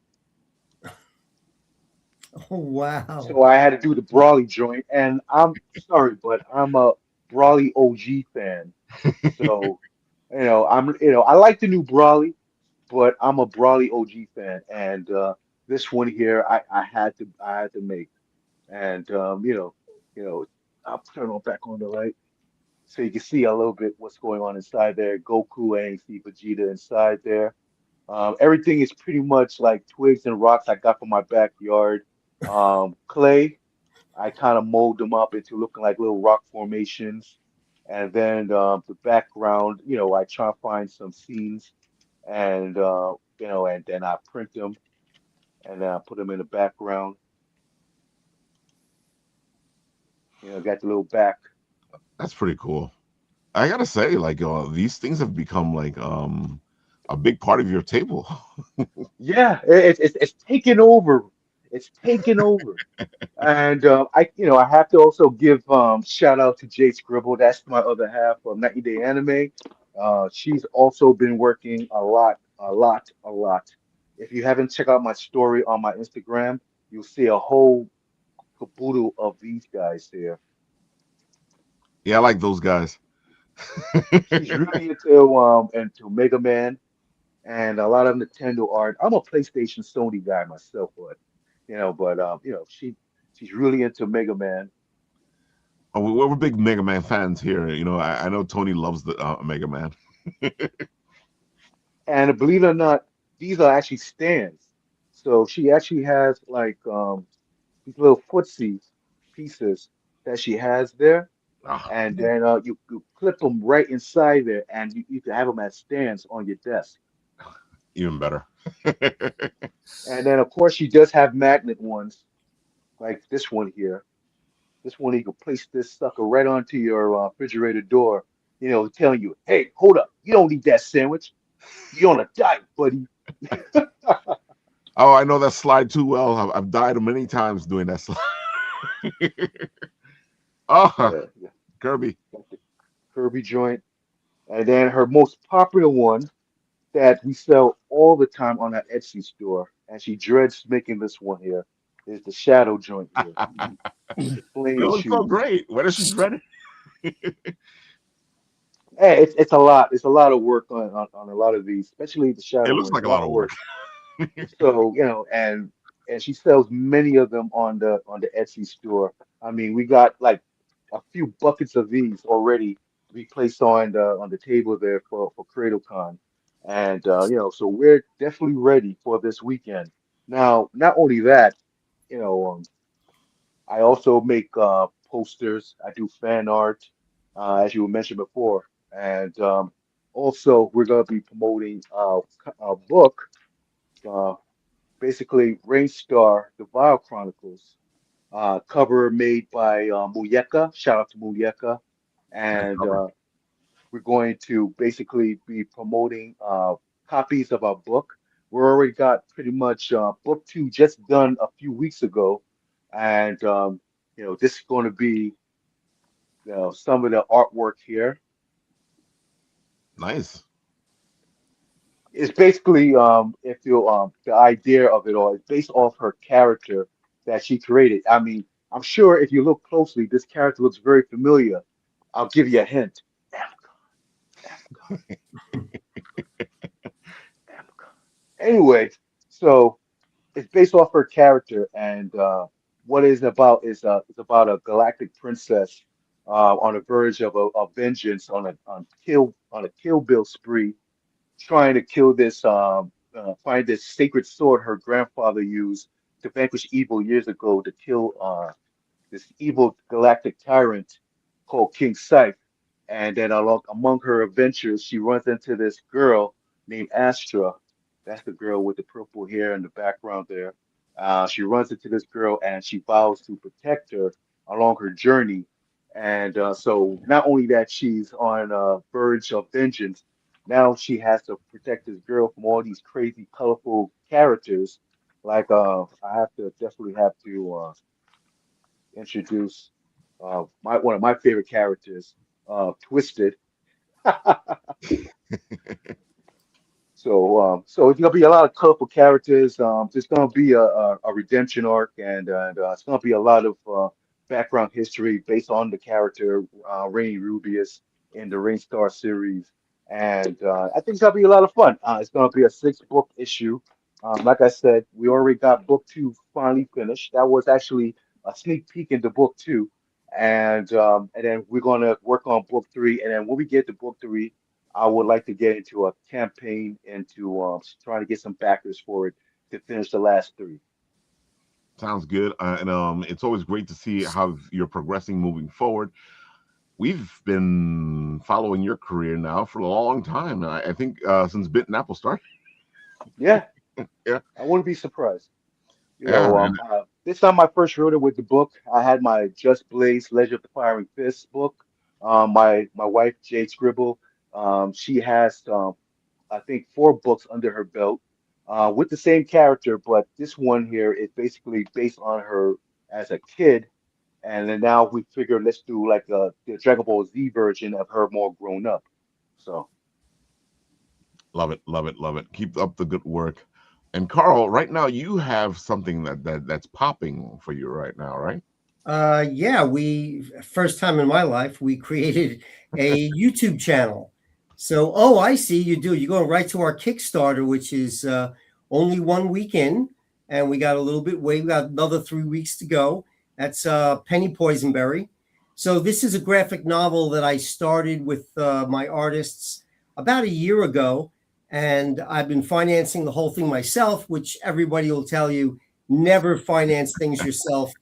Oh, wow. so I had to do the Brawly joint, and I'm sorry, but I'm a Brawly OG fan. So, I like the new Brawly, but I'm a Brawly OG fan, and this one here, I had to make. And I'll turn on back on the light so you can see a little bit what's going on inside there. Goku and see Vegeta inside there. Everything is pretty much like twigs and rocks I got from my backyard. Clay, I kind of mold them up into looking like little rock formations. And then the background, I try to find some scenes, and and then I print them, and then I put them in the background. Got the little back. that's pretty cool. I gotta say, like, these things have become like a big part of your table. Yeah, it's taken over. It's taken over. And I have to also give shout out to Jay Scribble. That's my other half of 90 Day Anime. She's also been working a lot, a lot, a lot. If you haven't checked out my story on my Instagram, you'll see a whole caboodle of these guys here. Yeah, I like those guys. She's really into Mega Man and a lot of Nintendo art. I'm a PlayStation Sony guy myself, but she's really into Mega Man. Oh, we're big Mega Man fans here. I know Tony loves the Mega Man. And believe it or not, these are actually stands. So she actually has like these little footsie pieces. that she has there, Ah, and then you clip them right inside there, and you can have them as stands on your desk. even better. And then of course she does have magnet ones like this one here. This one you can place this sucker right onto your refrigerator door, telling you, hey, hold up, you don't need that sandwich. You're on a diet, buddy. Oh, I know that slide too well. I've died many times doing that slide. Oh, Yeah, Kirby. got the Kirby joint. And then her most popular one that we sell all the time on that Etsy store, and she dreads making this one here, is the shadow joint here with the That flame looks so shoes. great. Why does she dread it? Hey, it's a lot. It's a lot of work on a lot of these, especially the It shadow looks one. It's like a a lot lot of of work. work. So, and she sells many of them on the Etsy store. I mean, we got like a few buckets of these already to be placed on the table there for Cradlecon. And so we're definitely ready for this weekend. Now, not only that, you know, um, I also make posters. I do fan art, as you mentioned before, and also we're going to be promoting a book, uh, basically Rainstar: The Vile Chronicles. Cover made by Muyeka. Shout out to Muyeka, Nice and cover. we're going to basically be promoting copies of our book. We already got pretty much book two just done a few weeks ago, and this is going to be some of the artwork here. Nice. It's basically if you the idea of it all is based off her character that she created. I mean, I'm sure if you look closely, this character looks very familiar. I'll give you a hint. Amazon, Amazon. Anyway, so it's based off her character, and what it's about is it's about a galactic princess on the verge of a vengeance on a kill bill spree, trying to kill this find this sacred sword her grandfather used to vanquish evil years ago to kill this evil galactic tyrant called King Scythe. And then among her adventures, she runs into this girl named Astra. That's the girl with the purple hair in the background there. She runs into this girl and she vows to protect her along her journey. And so not only that she's on verge of vengeance, now she has to protect this girl from all these crazy, colorful characters. Like I have to definitely have to introduce my one of my favorite characters, Twisted. So it's gonna be a lot of colorful characters. There's gonna be a redemption arc, and it's gonna be a lot of background history based on the character Rainy Rubius in the Rainstar series, and I think it's gonna be a lot of fun. It's gonna be a six-book issue. Like I said, we already got book two finally finished. That was actually a sneak peek into book two, and then we're gonna work on book three, and then when we get to book three. I would like to get into a campaign into trying to get some backers for it to finish the last three. Sounds good. And it's always great to see how you're progressing moving forward. We've been following your career now for a long time. I think since Bit and Apple started. Yeah, Yeah. I wouldn't be surprised. Yeah, man. This time my first wrote it with the book. I had my Just Blaze Legend of the Firing Fist book. My wife Jade Scribble, she has I think four books under her belt with the same character, but this one here is basically based on her as a kid. And then now we figured let's do like the Dragon Ball Z version of her more grown up. So Love it, love it, love it. Keep up the good work. And Carl, right now you have something that's popping for you right now, right? Yeah, we first time in my life we created a YouTube channel. So, oh, I see you do. You're going right to our Kickstarter, which is only 1 week in, and we got a little bit wait. We got another 3 weeks to go. That's Penny Poisonberry. So this is a graphic novel that I started with my artists about a year ago, and I've been financing the whole thing myself, which everybody will tell you never finance things yourself.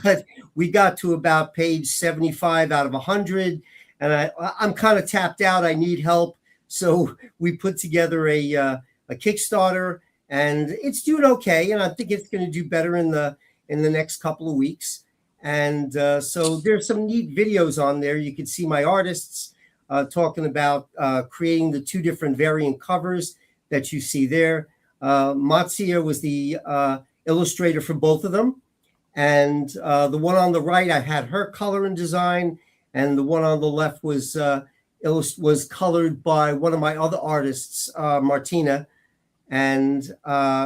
But we got to about page 75 out of 100, and I'm kind of tapped out. I need help. So we put together a Kickstarter, and it's doing okay. And I think it's going to do better in the next couple of weeks. And so there's some neat videos on there. You can see my artists talking about creating the 2 different variant covers that you see there. Matsuya was the illustrator for both of them. And the one on the right, I had her color and design. And the one on the left was colored by one of my other artists, Martina. And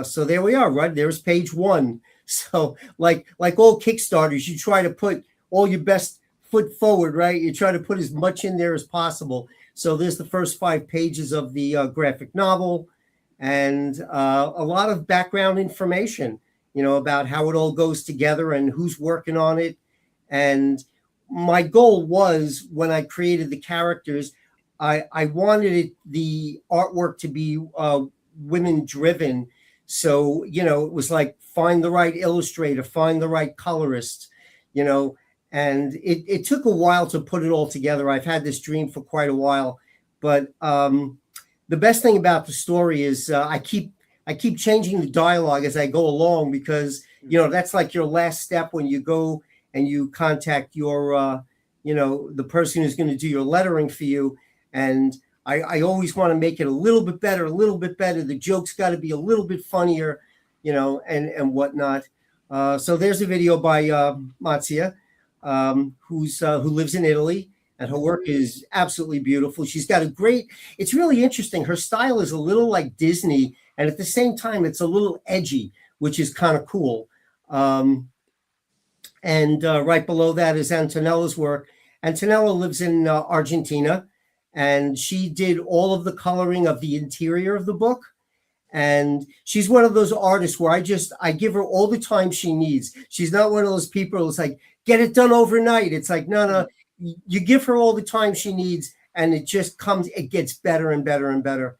so there we are, right? There's page 1. So like all Kickstarters, you try to put all your best foot forward, right? You try to put as much in there as possible. So there's the first 5 pages of the graphic novel, and a lot of background information, about how it all goes together and who's working on it. And my goal was, when I created the characters, I wanted the artwork to be women driven. So, it was like, find the right illustrator, find the right colorist, and it took a while to put it all together. I've had this dream for quite a while, but the best thing about the story is I keep changing the dialogue as I go along, because, that's like your last step when you go and you contact your, the person who's going to do your lettering for you. And I always want to make it a little bit better. The joke's got to be a little bit funnier, and whatnot. So there's a video by Matsuya, who lives in Italy, and her work is absolutely beautiful. She's got it's really interesting. Her style is a little like Disney, and at the same time, it's a little edgy, which is kind of cool. And right below that is Antonella's work. Antonella lives in Argentina, and she did all of the coloring of the interior of the book. And she's one of those artists where I give her all the time she needs. She's not one of those people who's like, get it done overnight. It's like, no, you give her all the time she needs, and it gets better and better and better.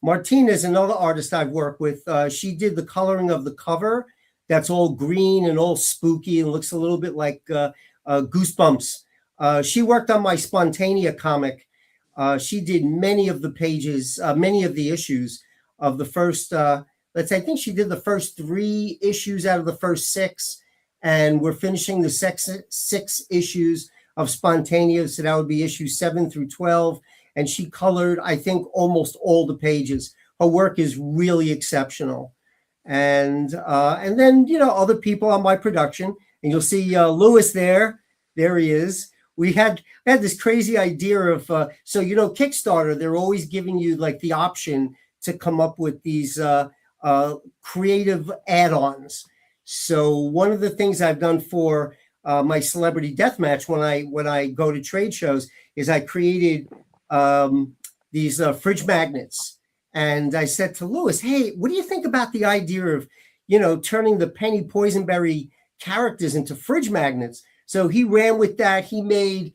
Martina is another artist I've worked with. She did the coloring of the cover. That's all green and all spooky and looks a little bit like Goosebumps. She worked on my Spontanea comic. She did many of the pages, many of the issues of the first, I think she did the first 3 issues out of the first 6, and we're finishing the 6 issues of Spontanea, so that would be issues 7 through 12, and she colored, I think, almost all the pages. Her work is really exceptional. And then, other people on my production, and you'll see Lewis there he is. We had this crazy idea of, Kickstarter, they're always giving you like the option to come up with these creative add-ons. So one of the things I've done for my Celebrity Deathmatch when I go to trade shows is I created these fridge magnets. And I said to Lewis, hey, what do you think about the idea of, turning the Penny Poisonberry characters into fridge magnets? So he ran with that. He made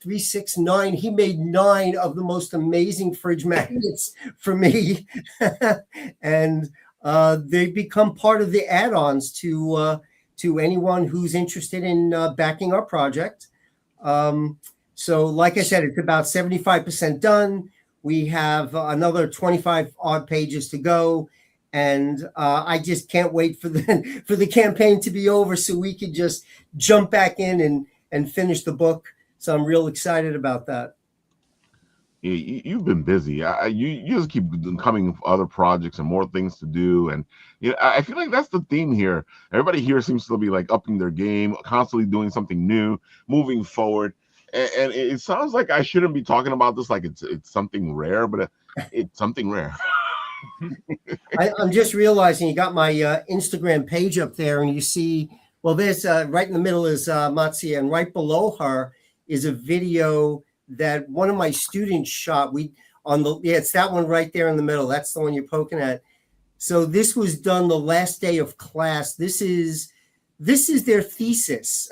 3, 6, 9. He made 9 of the most amazing fridge magnets for me. And they become part of the add-ons to anyone who's interested in backing our project. So like I said, it's about 75% done. We have another 25 odd pages to go. And I just can't wait for the campaign to be over so we could just jump back in and finish the book. So I'm real excited about that. You've been busy. You just keep coming with other projects and more things to do. And I feel like that's the theme here. Everybody here seems to be like upping their game, constantly doing something new, moving forward. And it sounds like I shouldn't be talking about this like it's something rare, but it's something rare. I'm just realizing you got my Instagram page up there, and you see, well, there's right in the middle is Matsuya, and right below her is a video that one of my students shot. It's that one right there in the middle. That's the one you're poking at. So this was done the last day of class. This is their thesis.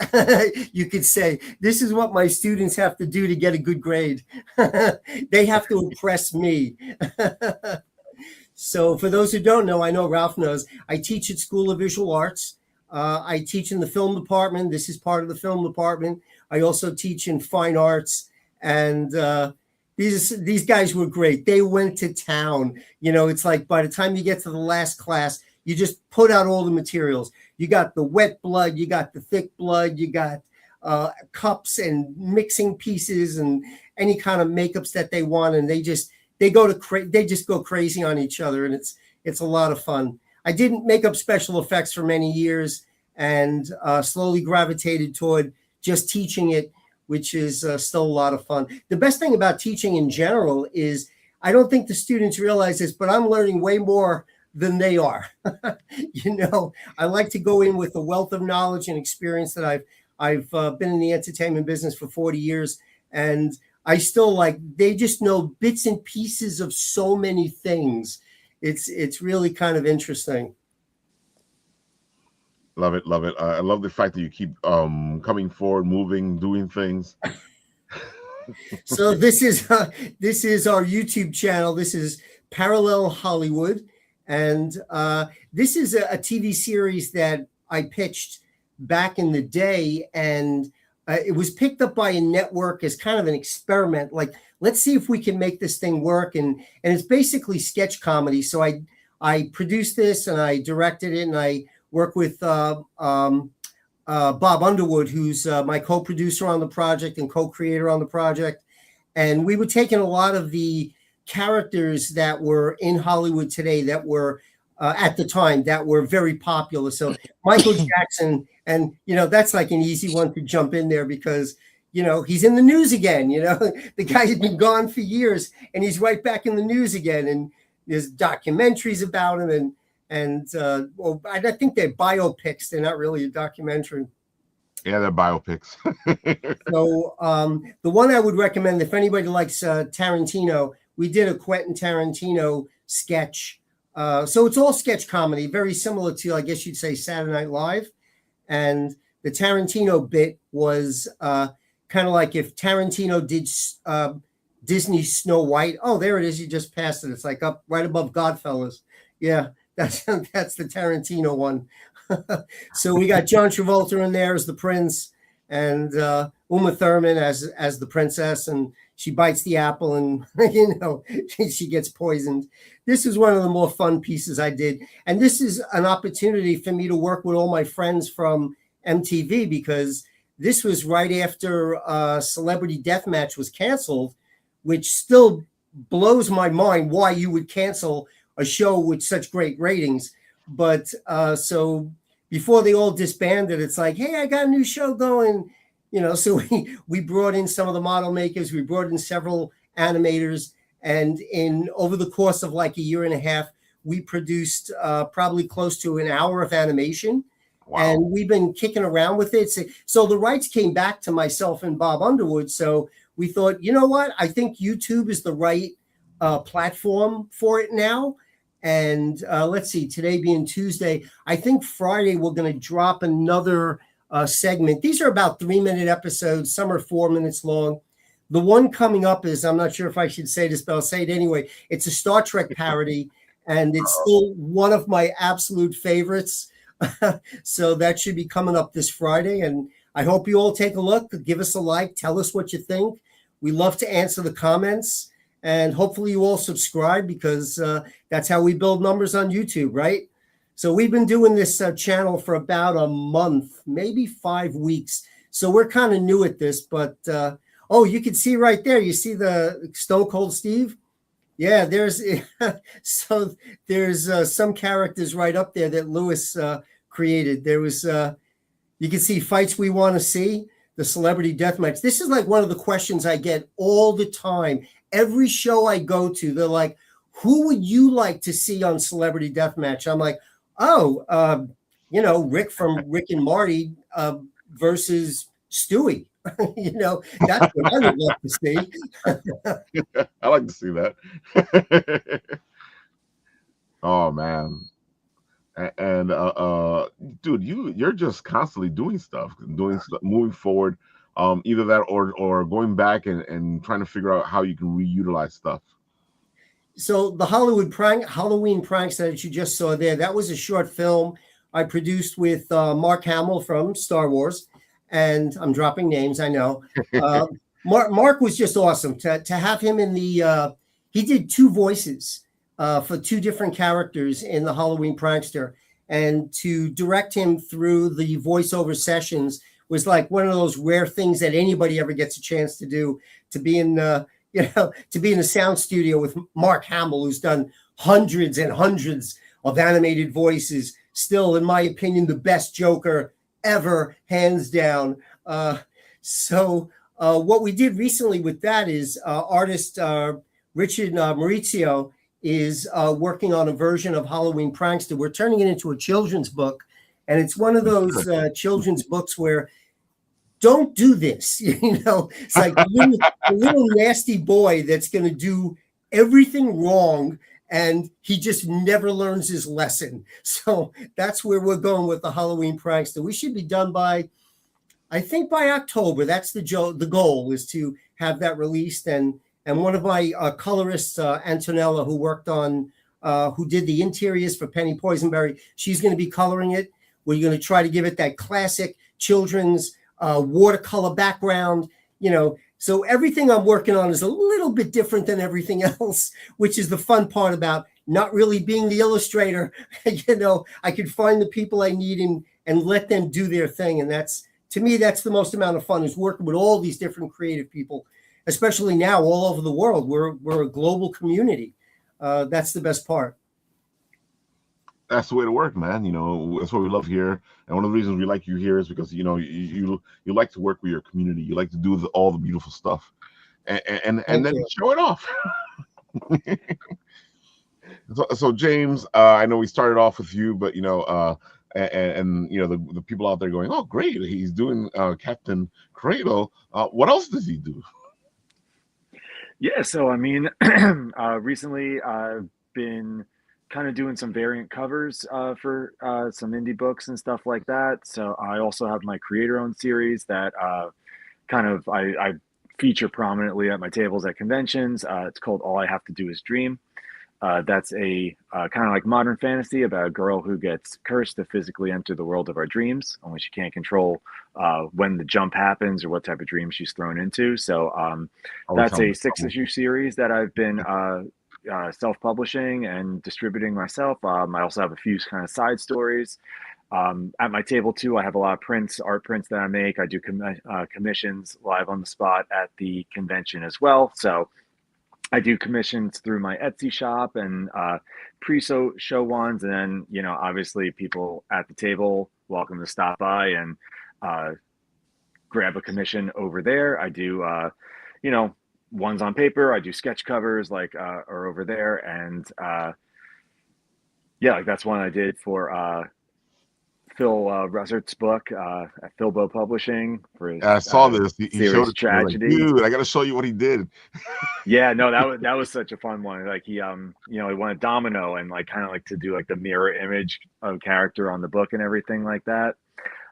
You could say, this is what my students have to do to get a good grade. They have to impress me. So for those who don't know, I know Ralph knows, I teach at School of Visual Arts. I teach in the film department. This is part of the film department. I also teach in fine arts. And these guys were great. They went to town. You know, it's like by the time you get to the last class, you just put out all the materials. You got the wet blood, you got the thick blood, you got cups and mixing pieces and any kind of makeups that they want. And they just go crazy on each other. And it's a lot of fun. I didn't make up special effects for many years and slowly gravitated toward just teaching it, which is still a lot of fun. The best thing about teaching in general is I don't think the students realize this, but I'm learning way more than they are. You know, I like to go in with a wealth of knowledge and experience that I've been in the entertainment business for 40 years. And I still they just know bits and pieces of so many things. It's really kind of interesting. Love it, love it. I love the fact that you keep coming forward, moving, doing things. So this is our YouTube channel. This is Parallel Hollywood, and this is a TV series that I pitched back in the day, and it was picked up by a network as kind of an experiment. Like, let's see if we can make this thing work, and it's basically sketch comedy. So I produced this and I directed it, and I work with Bob Underwood, who's my co-producer on the project and co-creator on the project. And we were taking a lot of the characters that were in Hollywood today that were at the time that were very popular. So Michael Jackson, and, you know, that's like an easy one to jump in there because, you know, he's in the news again. You know, the guy has been gone for years and he's right back in the news again. And there's documentaries about him and well, I think they're biopics. They're not really a documentary. Yeah, they're biopics. So the one I would recommend, if anybody likes Tarantino, we did a Quentin Tarantino sketch. So it's all sketch comedy, very similar to, I guess you'd say, Saturday Night Live. And the Tarantino bit was kind of like if Tarantino did Disney Snow White. Oh, there it is. You just passed it. It's like up right above Godfellas. Yeah. That's the Tarantino one. So we got John Travolta in there as the prince, and Uma Thurman as the princess, and she bites the apple, and you know she gets poisoned. This is one of the more fun pieces I did, and this is an opportunity for me to work with all my friends from MTV because this was right after Celebrity Deathmatch was canceled, which still blows my mind why you would cancel a show with such great ratings. But so before they all disbanded, it's like, hey, I got a new show going, you know. So we brought in some of the model makers, we brought in several animators, and in over the course of like a year and a half, we produced probably close to an hour of animation. Wow. And we've been kicking around with it. So the rights came back to myself and Bob Underwood. So we thought, you know what? I think YouTube is the right platform for it now. And let's see, today being Tuesday, I think Friday we're going to drop another segment. These are about 3-minute episodes. Some are 4 minutes long. The one coming up is, I'm not sure if I should say this, but I'll say it anyway. It's a Star Trek parody, and it's still one of my absolute favorites. So that should be coming up this Friday. And I hope you all take a look, give us a like, tell us what you think. We love to answer the comments. And hopefully you all subscribe because that's how we build numbers on YouTube, right? So we've been doing this channel for about a month, maybe 5 weeks. So we're kind of new at this, but oh, you can see right there. You see the Stone Cold Steve? Yeah, there's so there's some characters right up there that Lewis created. There was you can see Fights We Want to See, the Celebrity Deathmatch. This is like one of the questions I get all the time. Every show I go to, they're like, who would you like to see on Celebrity Deathmatch? I'm like, oh, you know, Rick from Rick and Morty versus Stewie. You know, that's what I would love to see. I like to see that. Oh, man. And dude, you're just constantly doing stuff, moving forward. Either that or going back and trying to figure out how you can reutilize stuff. So the Halloween Prankster that you just saw there, that was a short film I produced with Mark Hamill from Star Wars, and I'm dropping names, I know. Mark was just awesome to have him in the. He did 2 voices for 2 different characters in the Halloween Prankster, and to direct him through the voiceover sessions was like one of those rare things that anybody ever gets a chance to do. To be in to be in a sound studio with Mark Hamill, who's done hundreds and hundreds of animated voices, still, in my opinion, the best Joker ever, hands down. So what we did recently with that is artist Richard Maurizio is working on a version of Halloween Prankster. We're turning it into a children's book, and it's one of those children's books where don't do this. It's like the little nasty boy that's going to do everything wrong, and he just never learns his lesson. So that's where we're going with the Halloween Prankster. We should be done by, I think, by October. That's the goal, is to have that released. And one of my colorists, Antonella, who worked on, who did the interiors for Penny Poisonberry, she's going to be coloring it. We're going to try to give it that classic children's watercolor background. So everything I'm working on is a little bit different than everything else, which is the fun part about not really being the illustrator. I can find the people I need and let them do their thing. And to me, that's the most amount of fun, is working with all these different creative people, especially now all over the world. We're a global community. That's the best part. That's the way to work, man. That's what we love here. And one of the reasons we like you here is because, you like to work with your community. You like to do all the beautiful stuff and then show it off. So James, I know we started off with you, but, the people out there going, oh, great, he's doing Captain Cradle. What else does he do? Yeah, so I mean, recently I've been kind of doing some variant covers for some indie books and stuff like that. So I also have my creator-owned series that I feature prominently at my tables at conventions. It's called All I Have to Do Is Dream. That's a kind of like modern fantasy about a girl who gets cursed to physically enter the world of our dreams, only she can't control when the jump happens or what type of dream she's thrown into. So that's a 6-issue series that I've been self-publishing and distributing myself. I also have a few kind of side stories. At my table too, I have a lot of art prints that I make. I do commissions live on the spot at the convention as well. So I do commissions through my Etsy shop and pre-show ones. And then, obviously people at the table, welcome to stop by and grab a commission over there. I do, ones on paper. I do sketch covers are over there. And that's one I did for Phil Russert's book at Philbo Publishing for his I saw this. He showed it Tragedy. Like, dude, I got to show you what he did. Yeah, no, that was such a fun one. Like he he wanted Domino and to do the mirror image of character on the book and everything like that.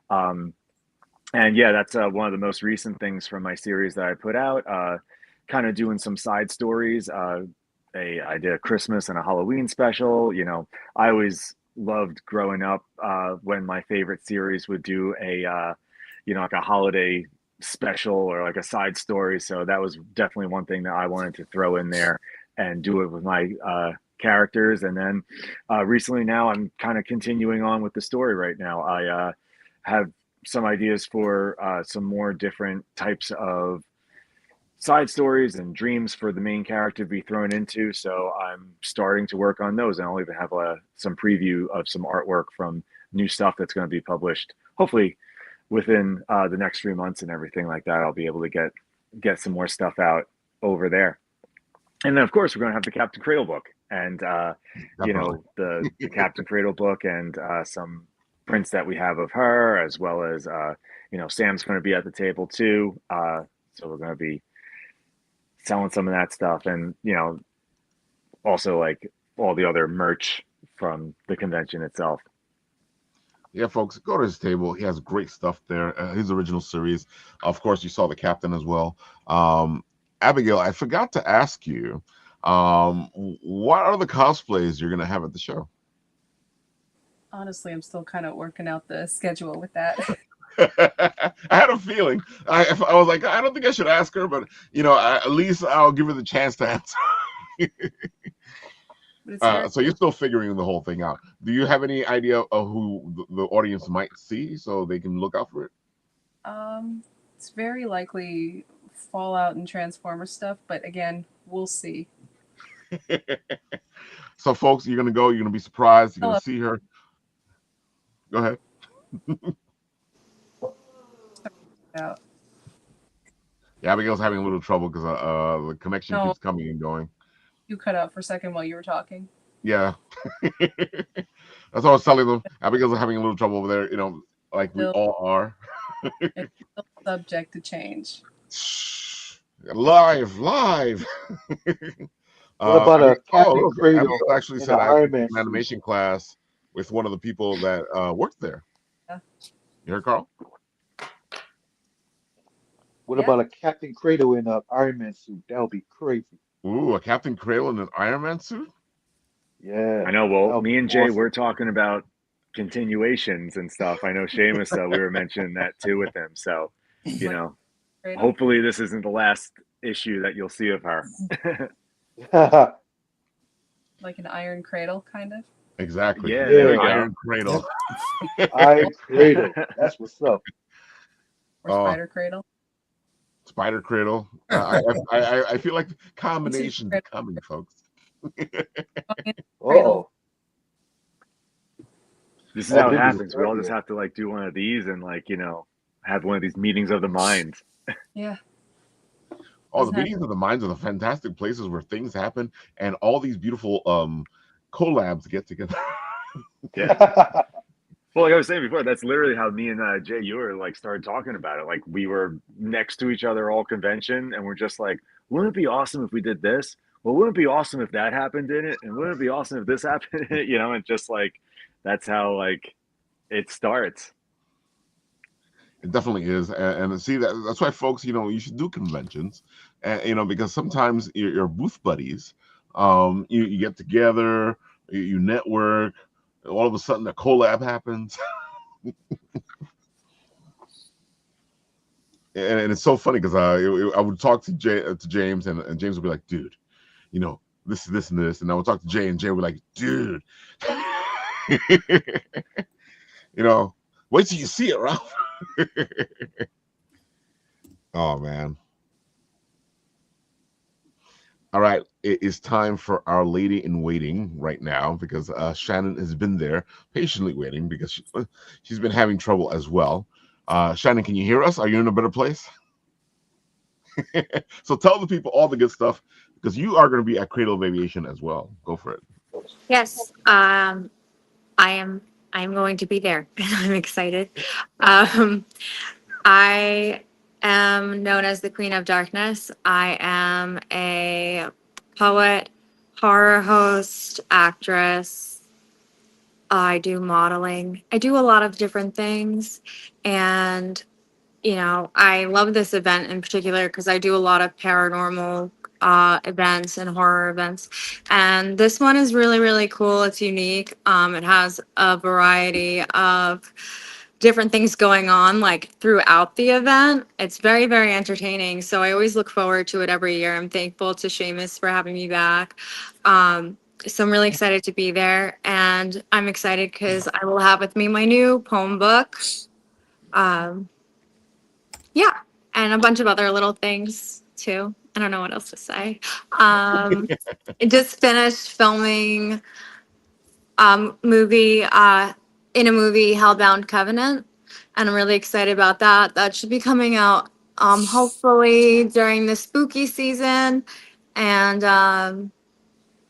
And yeah, that's one of the most recent things from my series that I put out. Kind of doing some side stories. I did a Christmas and a Halloween special. I always loved growing up when my favorite series would do a a holiday special or a side story. So that was definitely one thing that I wanted to throw in there and do it with my characters. And then recently now I'm kind of continuing on with the story right now. I have some ideas for some more different types of side stories and dreams for the main character to be thrown into. So I'm starting to work on those, and I'll even have some preview of some artwork from new stuff that's going to be published, hopefully within the next 3 months and everything like that. I'll be able to get some more stuff out over there. And then of course we're going to have the Captain Cradle book and the Captain Cradle book and some prints that we have of her, as well as Sam's going to be at the table too. So we're going to be selling some of that stuff, and also all the other merch from the convention itself. Yeah, folks, go to his table. He has great stuff there. His original series. Of course, you saw the Captain as well. Abigail, I forgot to ask you, What are the cosplays you're gonna have at the show? Honestly, I'm still kind of working out the schedule with that. I had a feeling. I was like, I don't think I should ask her, but at least I'll give her the chance to answer. But it's very, So you're still figuring the whole thing out. Do you have any idea of who the audience might see, so they can look out for it? it's very likely Fallout and Transformer stuff, but again, we'll see. So, folks, you're gonna go. You're gonna be surprised. You're gonna Hello. see her. Go ahead. Out. Yeah, Abigail's having a little trouble because the connection No. keeps coming and going. You cut out for a second while you were talking. Yeah. That's what I was telling them. Abigail's having a little trouble over there, like we Still- all are. It's still subject to change. Live. What about a Captain look, Cradle Abigail actually in said an I Iron took Man an suit? animation class with one of the people that worked there. Yeah. You heard, Carl? What Yeah. about a Captain Cradle in an Iron Man suit? That would be crazy. Ooh, a Captain Cradle in an Iron Man suit? Yeah. I know. that Well, would me be and Jay, awesome. we're talking about continuations and stuff. I know Seamus, we were mentioning that too with him. So, Right? hopefully this isn't the last issue that you'll see of her. Like an iron cradle, kind of. Exactly. Yeah, there we go. Iron Cradle. Iron Cradle. That's what's up. Or Oh. spider cradle. Spider Cradle. I feel like the combinations are Cradle. coming, folks. Oh, This is That how it would be happens. We all just incredible. have to do one of these and have one of these meetings of the mind. Yeah. Oh, the Doesn't have- meetings of the minds are the fantastic places where things happen and all these beautiful collabs get together. Well, like I was saying before, that's literally how me and Jay, you were started talking about it. Like we were next to each other all convention, and we're just like, wouldn't it be awesome if we did this? Well, wouldn't it be awesome if that happened in it? And wouldn't it be awesome if this happened in it? And just that's how it starts. It definitely is, and see that's why, folks. You should do conventions, and because sometimes your booth buddies, you get together, you network. All of a sudden, a collab happens, and it's so funny because I would talk to James, and James would be like, "Dude, this, and this," and I would talk to Jay, and Jay would be like, "Dude, wait till you see it, Ralph." Oh man. All right, it is time for our lady in waiting right now because Shannon has been there patiently waiting because she's been having trouble as well. Shannon, can you hear us? Are you in a better place? So tell the people all the good stuff because you are going to be at Cradle of Aviation as well. Go for it. Yes, I am. I'm going to be there. I'm excited. I am known as the Queen of Darkness. I am a poet, horror host, actress. I do modeling. I do a lot of different things. And, I love this event in particular because I do a lot of paranormal events and horror events. And this one is really, really cool. It's unique. It has a variety of different things going on throughout the event. It's very, very entertaining. So I always look forward to it every year. I'm thankful to Seamus for having me back. So I'm really excited to be there. And I'm excited because I will have with me my new poem book. Yeah. And a bunch of other little things too. I don't know what else to say. I just finished filming movie in a movie, Hellbound Covenant, and I'm really excited about that. That should be coming out hopefully during the spooky season, and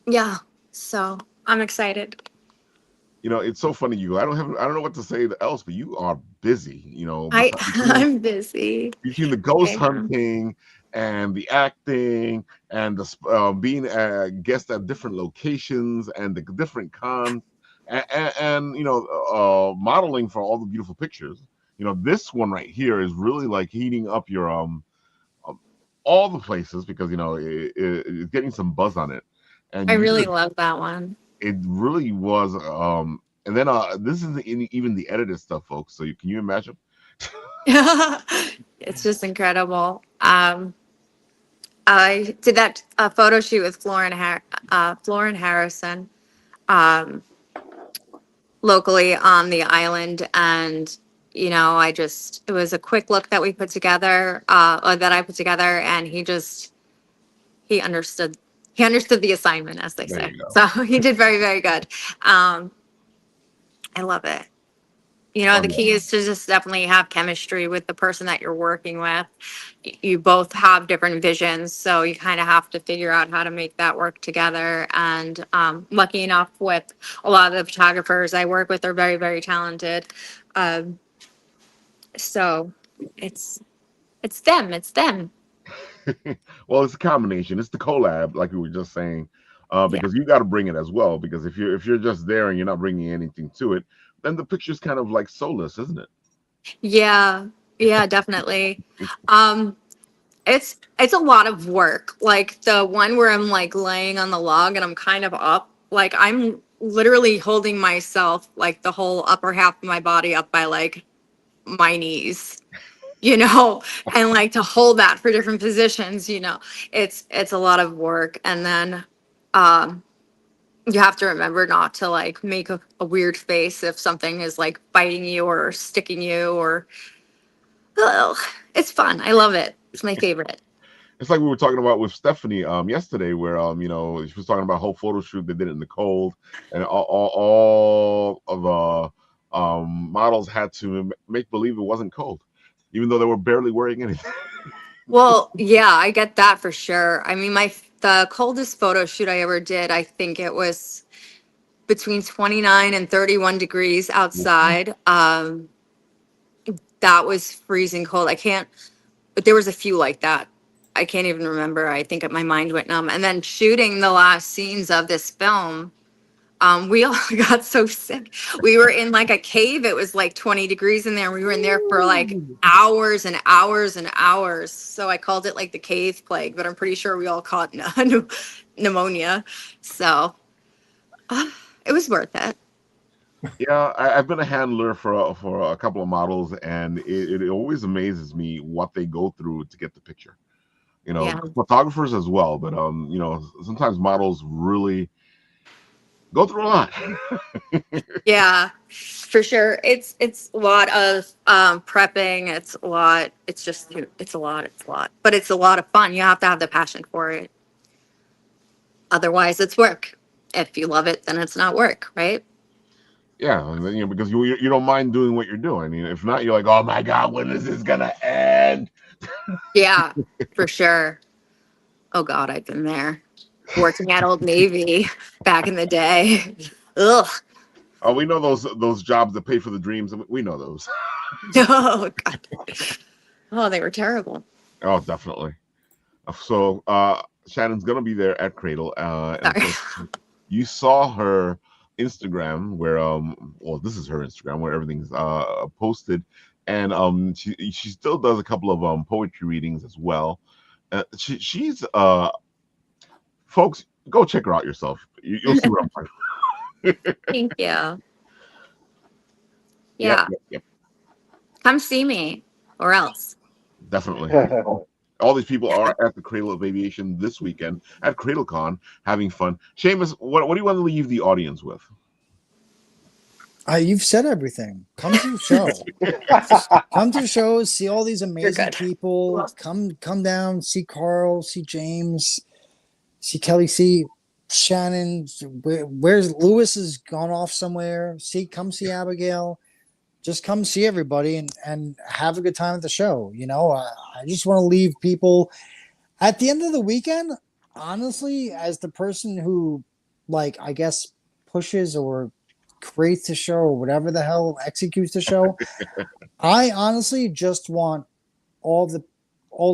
yeah, so I'm excited. It's so funny. I don't know what to say else, but you are busy. I'm busy. Between the ghost Yeah. hunting and the acting and the being a guest at different locations and the different cons and modeling for all the beautiful pictures. This one right here is really heating up your all the places because it's getting some buzz on it, and I you really did love that one. it really was. And then this isn't even the edited stuff, folks. So can you imagine? It's just incredible. I did that photo shoot with Florin Harrison, um, locally on the island, and it was a quick look that we put together, or that I put together, and he understood the assignment, as they There say. you go. So he did very, very good. I love it. Oh The yeah. key is to just definitely have chemistry with the person that you're working with. You both have different visions, so you kind of have to figure out how to make that work together. And lucky enough with a lot of the photographers I work with are very, very talented. Um, so it's them. It's them. Well, it's a combination. It's the collab, like we were just saying, Yeah. because you got to bring it as well. Because if you're just there and you're not bringing anything to it, then the picture's kind of like soulless, isn't it? Yeah. Yeah, definitely. Um, it's a lot of work. Like the one where I'm like laying on the log and I'm kind of up, like I'm literally holding myself like the whole upper half of my body up by like my knees, and like to hold that for different positions, it's a lot of work. And then um you have to remember not to like make a weird face if something is like biting you or sticking you or oh, it's fun. I love it. It's my favorite. It's like we were talking about with Stephanie yesterday, where she was talking about a whole photo shoot they did it in the cold, and all of the models had to make believe it wasn't cold, even though they were barely wearing anything. Well, yeah, I get that for sure. I mean, the coldest photo shoot I ever did, I think it was between 29 and 31 degrees outside. That was freezing cold. But there was a few like that. I can't even remember. I think my mind went numb. And then shooting the last scenes of this film, we all got so sick. We were in like a cave. It was like 20 degrees in there. We were in there for like hours and hours and hours. So I called it like the cave plague, but I'm pretty sure we all caught pneumonia. So it was worth it. Yeah, I've been a handler for a couple of models, and it always amazes me what they go through to get the picture. Yeah. Photographers as well, but sometimes models really go through a lot. Yeah, for sure. It's a lot of prepping. It's a lot. It's just it's a lot. It's a lot. But it's a lot of fun. You have to have the passion for it. Otherwise, it's work. If you love it, then it's not work, right? Yeah, and then, because you don't mind doing what you're doing. If not, you're like, oh my god, when is this gonna end? Yeah, for sure. Oh God, I've been there. Working at Old Navy back in the day. Ugh. Oh, we know those jobs that pay for the dreams. We know those. Oh God. Oh, they were terrible. Oh, definitely. So Shannon's gonna be there at Cradle, and Sorry. so you saw her Instagram where well, this is her Instagram where everything's posted, and she still does a couple of poetry readings as well. She's folks, go check her out yourself. You'll see what I'm talking. Thank you. Yep, Yeah. yep, Come see me or else. definitely. All these people are at the Cradle of Aviation this weekend at Cradlecon having fun. Seamus, what do you want to leave the audience with? You've said everything. Come to the show. Come to the show. See all these amazing people. Come down. See Carl. See James. See Kelly. See Shannon. Where's Lewis? Has gone off somewhere. Come see Abigail. Just come see everybody and have a good time at the show. I just want to leave people at the end of the weekend. Honestly, as the person who, like, I guess pushes or creates the show or whatever the hell executes the show, I honestly just want all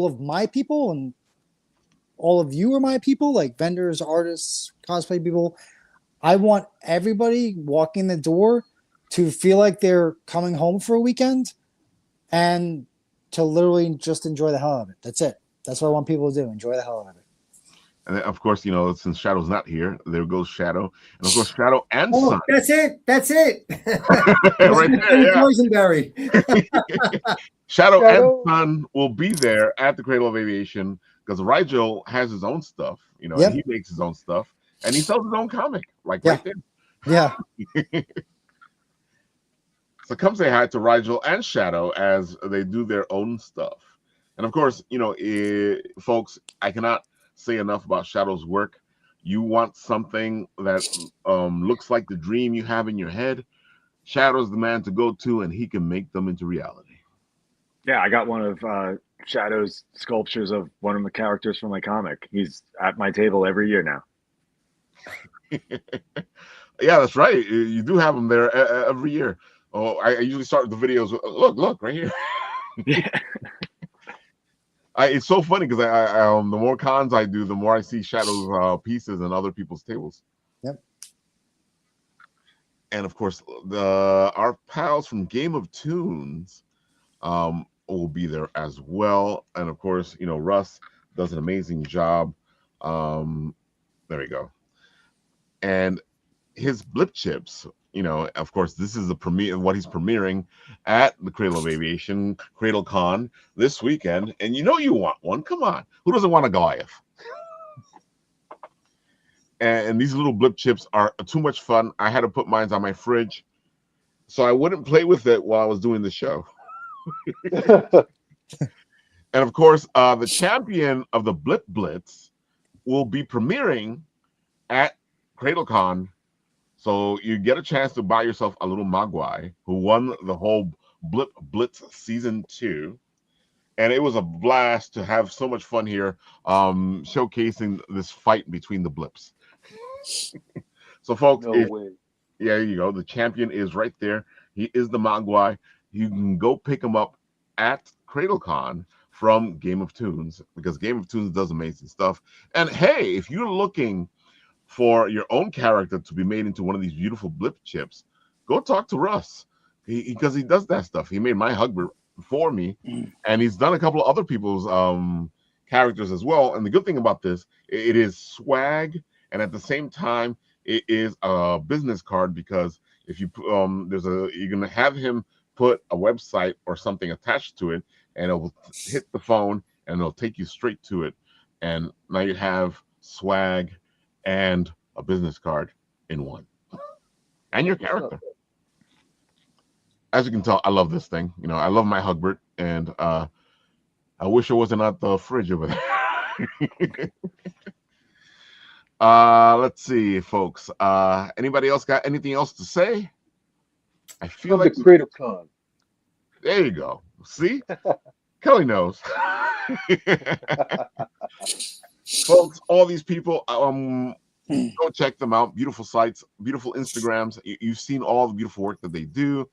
of my people, and all of you are my people, like vendors, artists, cosplay people. I want everybody walking the door to feel like they're coming home for a weekend and to literally just enjoy the hell out of it. That's it. That's what I want people to do. Enjoy the hell out of it. And then, of course, since Shadow's not here, there goes Shadow. And of course, Shadow and Oh, Sun. that's it. That's it. Right there, yeah. Boysenberry. Shadow and Shadow. Sun will be there at the Cradle of Aviation because Rigel has his own stuff, Yep. and he makes his own stuff, and he sells his own comic, like Yeah. right there. Yeah. So come say hi to Rigel and Shadow as they do their own stuff. And of course, folks, I cannot say enough about Shadow's work. You want something that looks like the dream you have in your head, Shadow's the man to go to, and he can make them into reality. Yeah, I got one of Shadow's sculptures of one of the characters from my comic. He's at my table every year now. Yeah, that's right. You do have them there every year. Oh, I usually start the videos with, look right here. Yeah. It's so funny because the more cons I do, the more I see Shadow's pieces and other people's tables. Yep. And of course, our pals from Game of Tunes will be there as well. And of course, Russ does an amazing job. There we go. And his blip chips, of course, this is the premiere, what he's premiering at the Cradle of Aviation, Cradlecon this weekend. And you want one. Come on. Who doesn't want a Goliath? And these little blip chips are too much fun. I had to put mine on my fridge so I wouldn't play with it while I was doing the show. And of course, the champion of the Blip Blitz will be premiering at Cradlecon. So you get a chance to buy yourself a little Mogwai who won the whole Blip Blitz season 2. And it was a blast to have so much fun here, showcasing this fight between the blips. So, folks, No way. Yeah, there you go. The champion is right there. He is the Mogwai. You can go pick him up at Cradlecon from Game of Tunes because Game of Tunes does amazing stuff. And hey, if you're looking for your own character to be made into one of these beautiful blip chips, go talk to Russ because he does that stuff. He made my Hugbert for me, and he's done a couple of other people's characters as well. And the good thing about this, it is swag, and at the same time, it is a business card because if you you're gonna have him put a website or something attached to it, and it will hit the phone and it'll take you straight to it. And now you have swag and a business card in one, and your character. As you can tell, I love this thing. I love my Hugbert, and I wish it wasn't at the fridge over there. Let's see, folks. Anybody else got anything else to say? I feel like the Cradlecon. There you go. See, Kelly knows. Folks, all these people, go check them out. Beautiful sites, beautiful Instagrams. You've seen all the beautiful work that they do.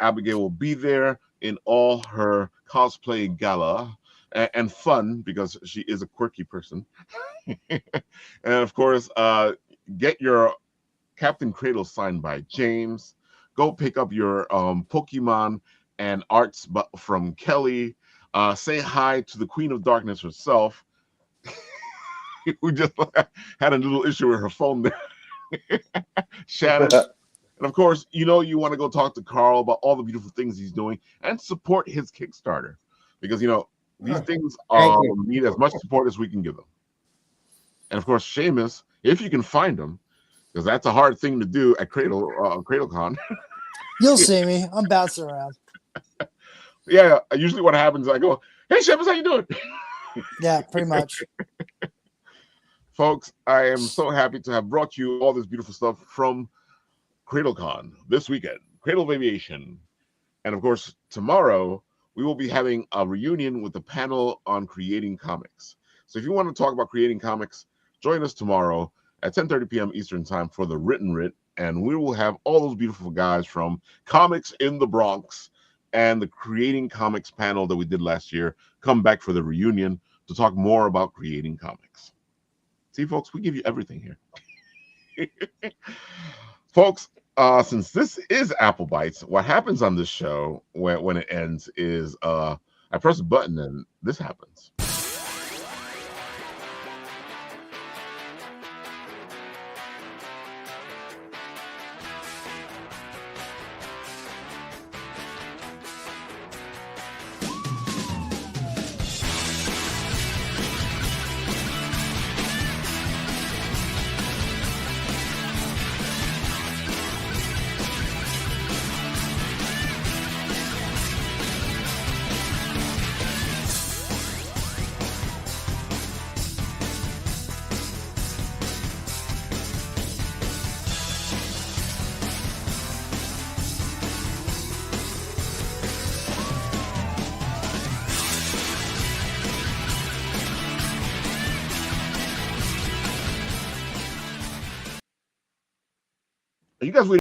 Abigail will be there in all her cosplay gala and fun because she is a quirky person. And of course, get your Captain Cradle signed by James. Go pick up your Pokemon and arts from Kelly. Say hi to the Queen of Darkness herself, who just had a little issue with her phone there. Shannon. And of course, you want to go talk to Carl about all the beautiful things he's doing and support his Kickstarter because, these things need as much support as we can give them. And of course, Seamus, if you can find him, because that's a hard thing to do at Cradlecon. You'll see me. I'm bouncing around. Yeah, usually what happens is I go, "Hey, Seamus, how you doing?" Yeah, pretty much. Folks, I am so happy to have brought you all this beautiful stuff from Cradlecon this weekend, Cradle of Aviation. And of course, tomorrow we will be having a reunion with the panel on creating comics. So if you want to talk about creating comics, join us tomorrow at 10:30 p.m. Eastern Time for the Written Writ, and we will have all those beautiful guys from Comics in the Bronx and the Creating Comics panel that we did last year come back for the reunion to talk more about creating comics. See, folks, we give you everything here. Folks, since this is Apple Bites, what happens on this show when it ends is I press a button and this happens. You guys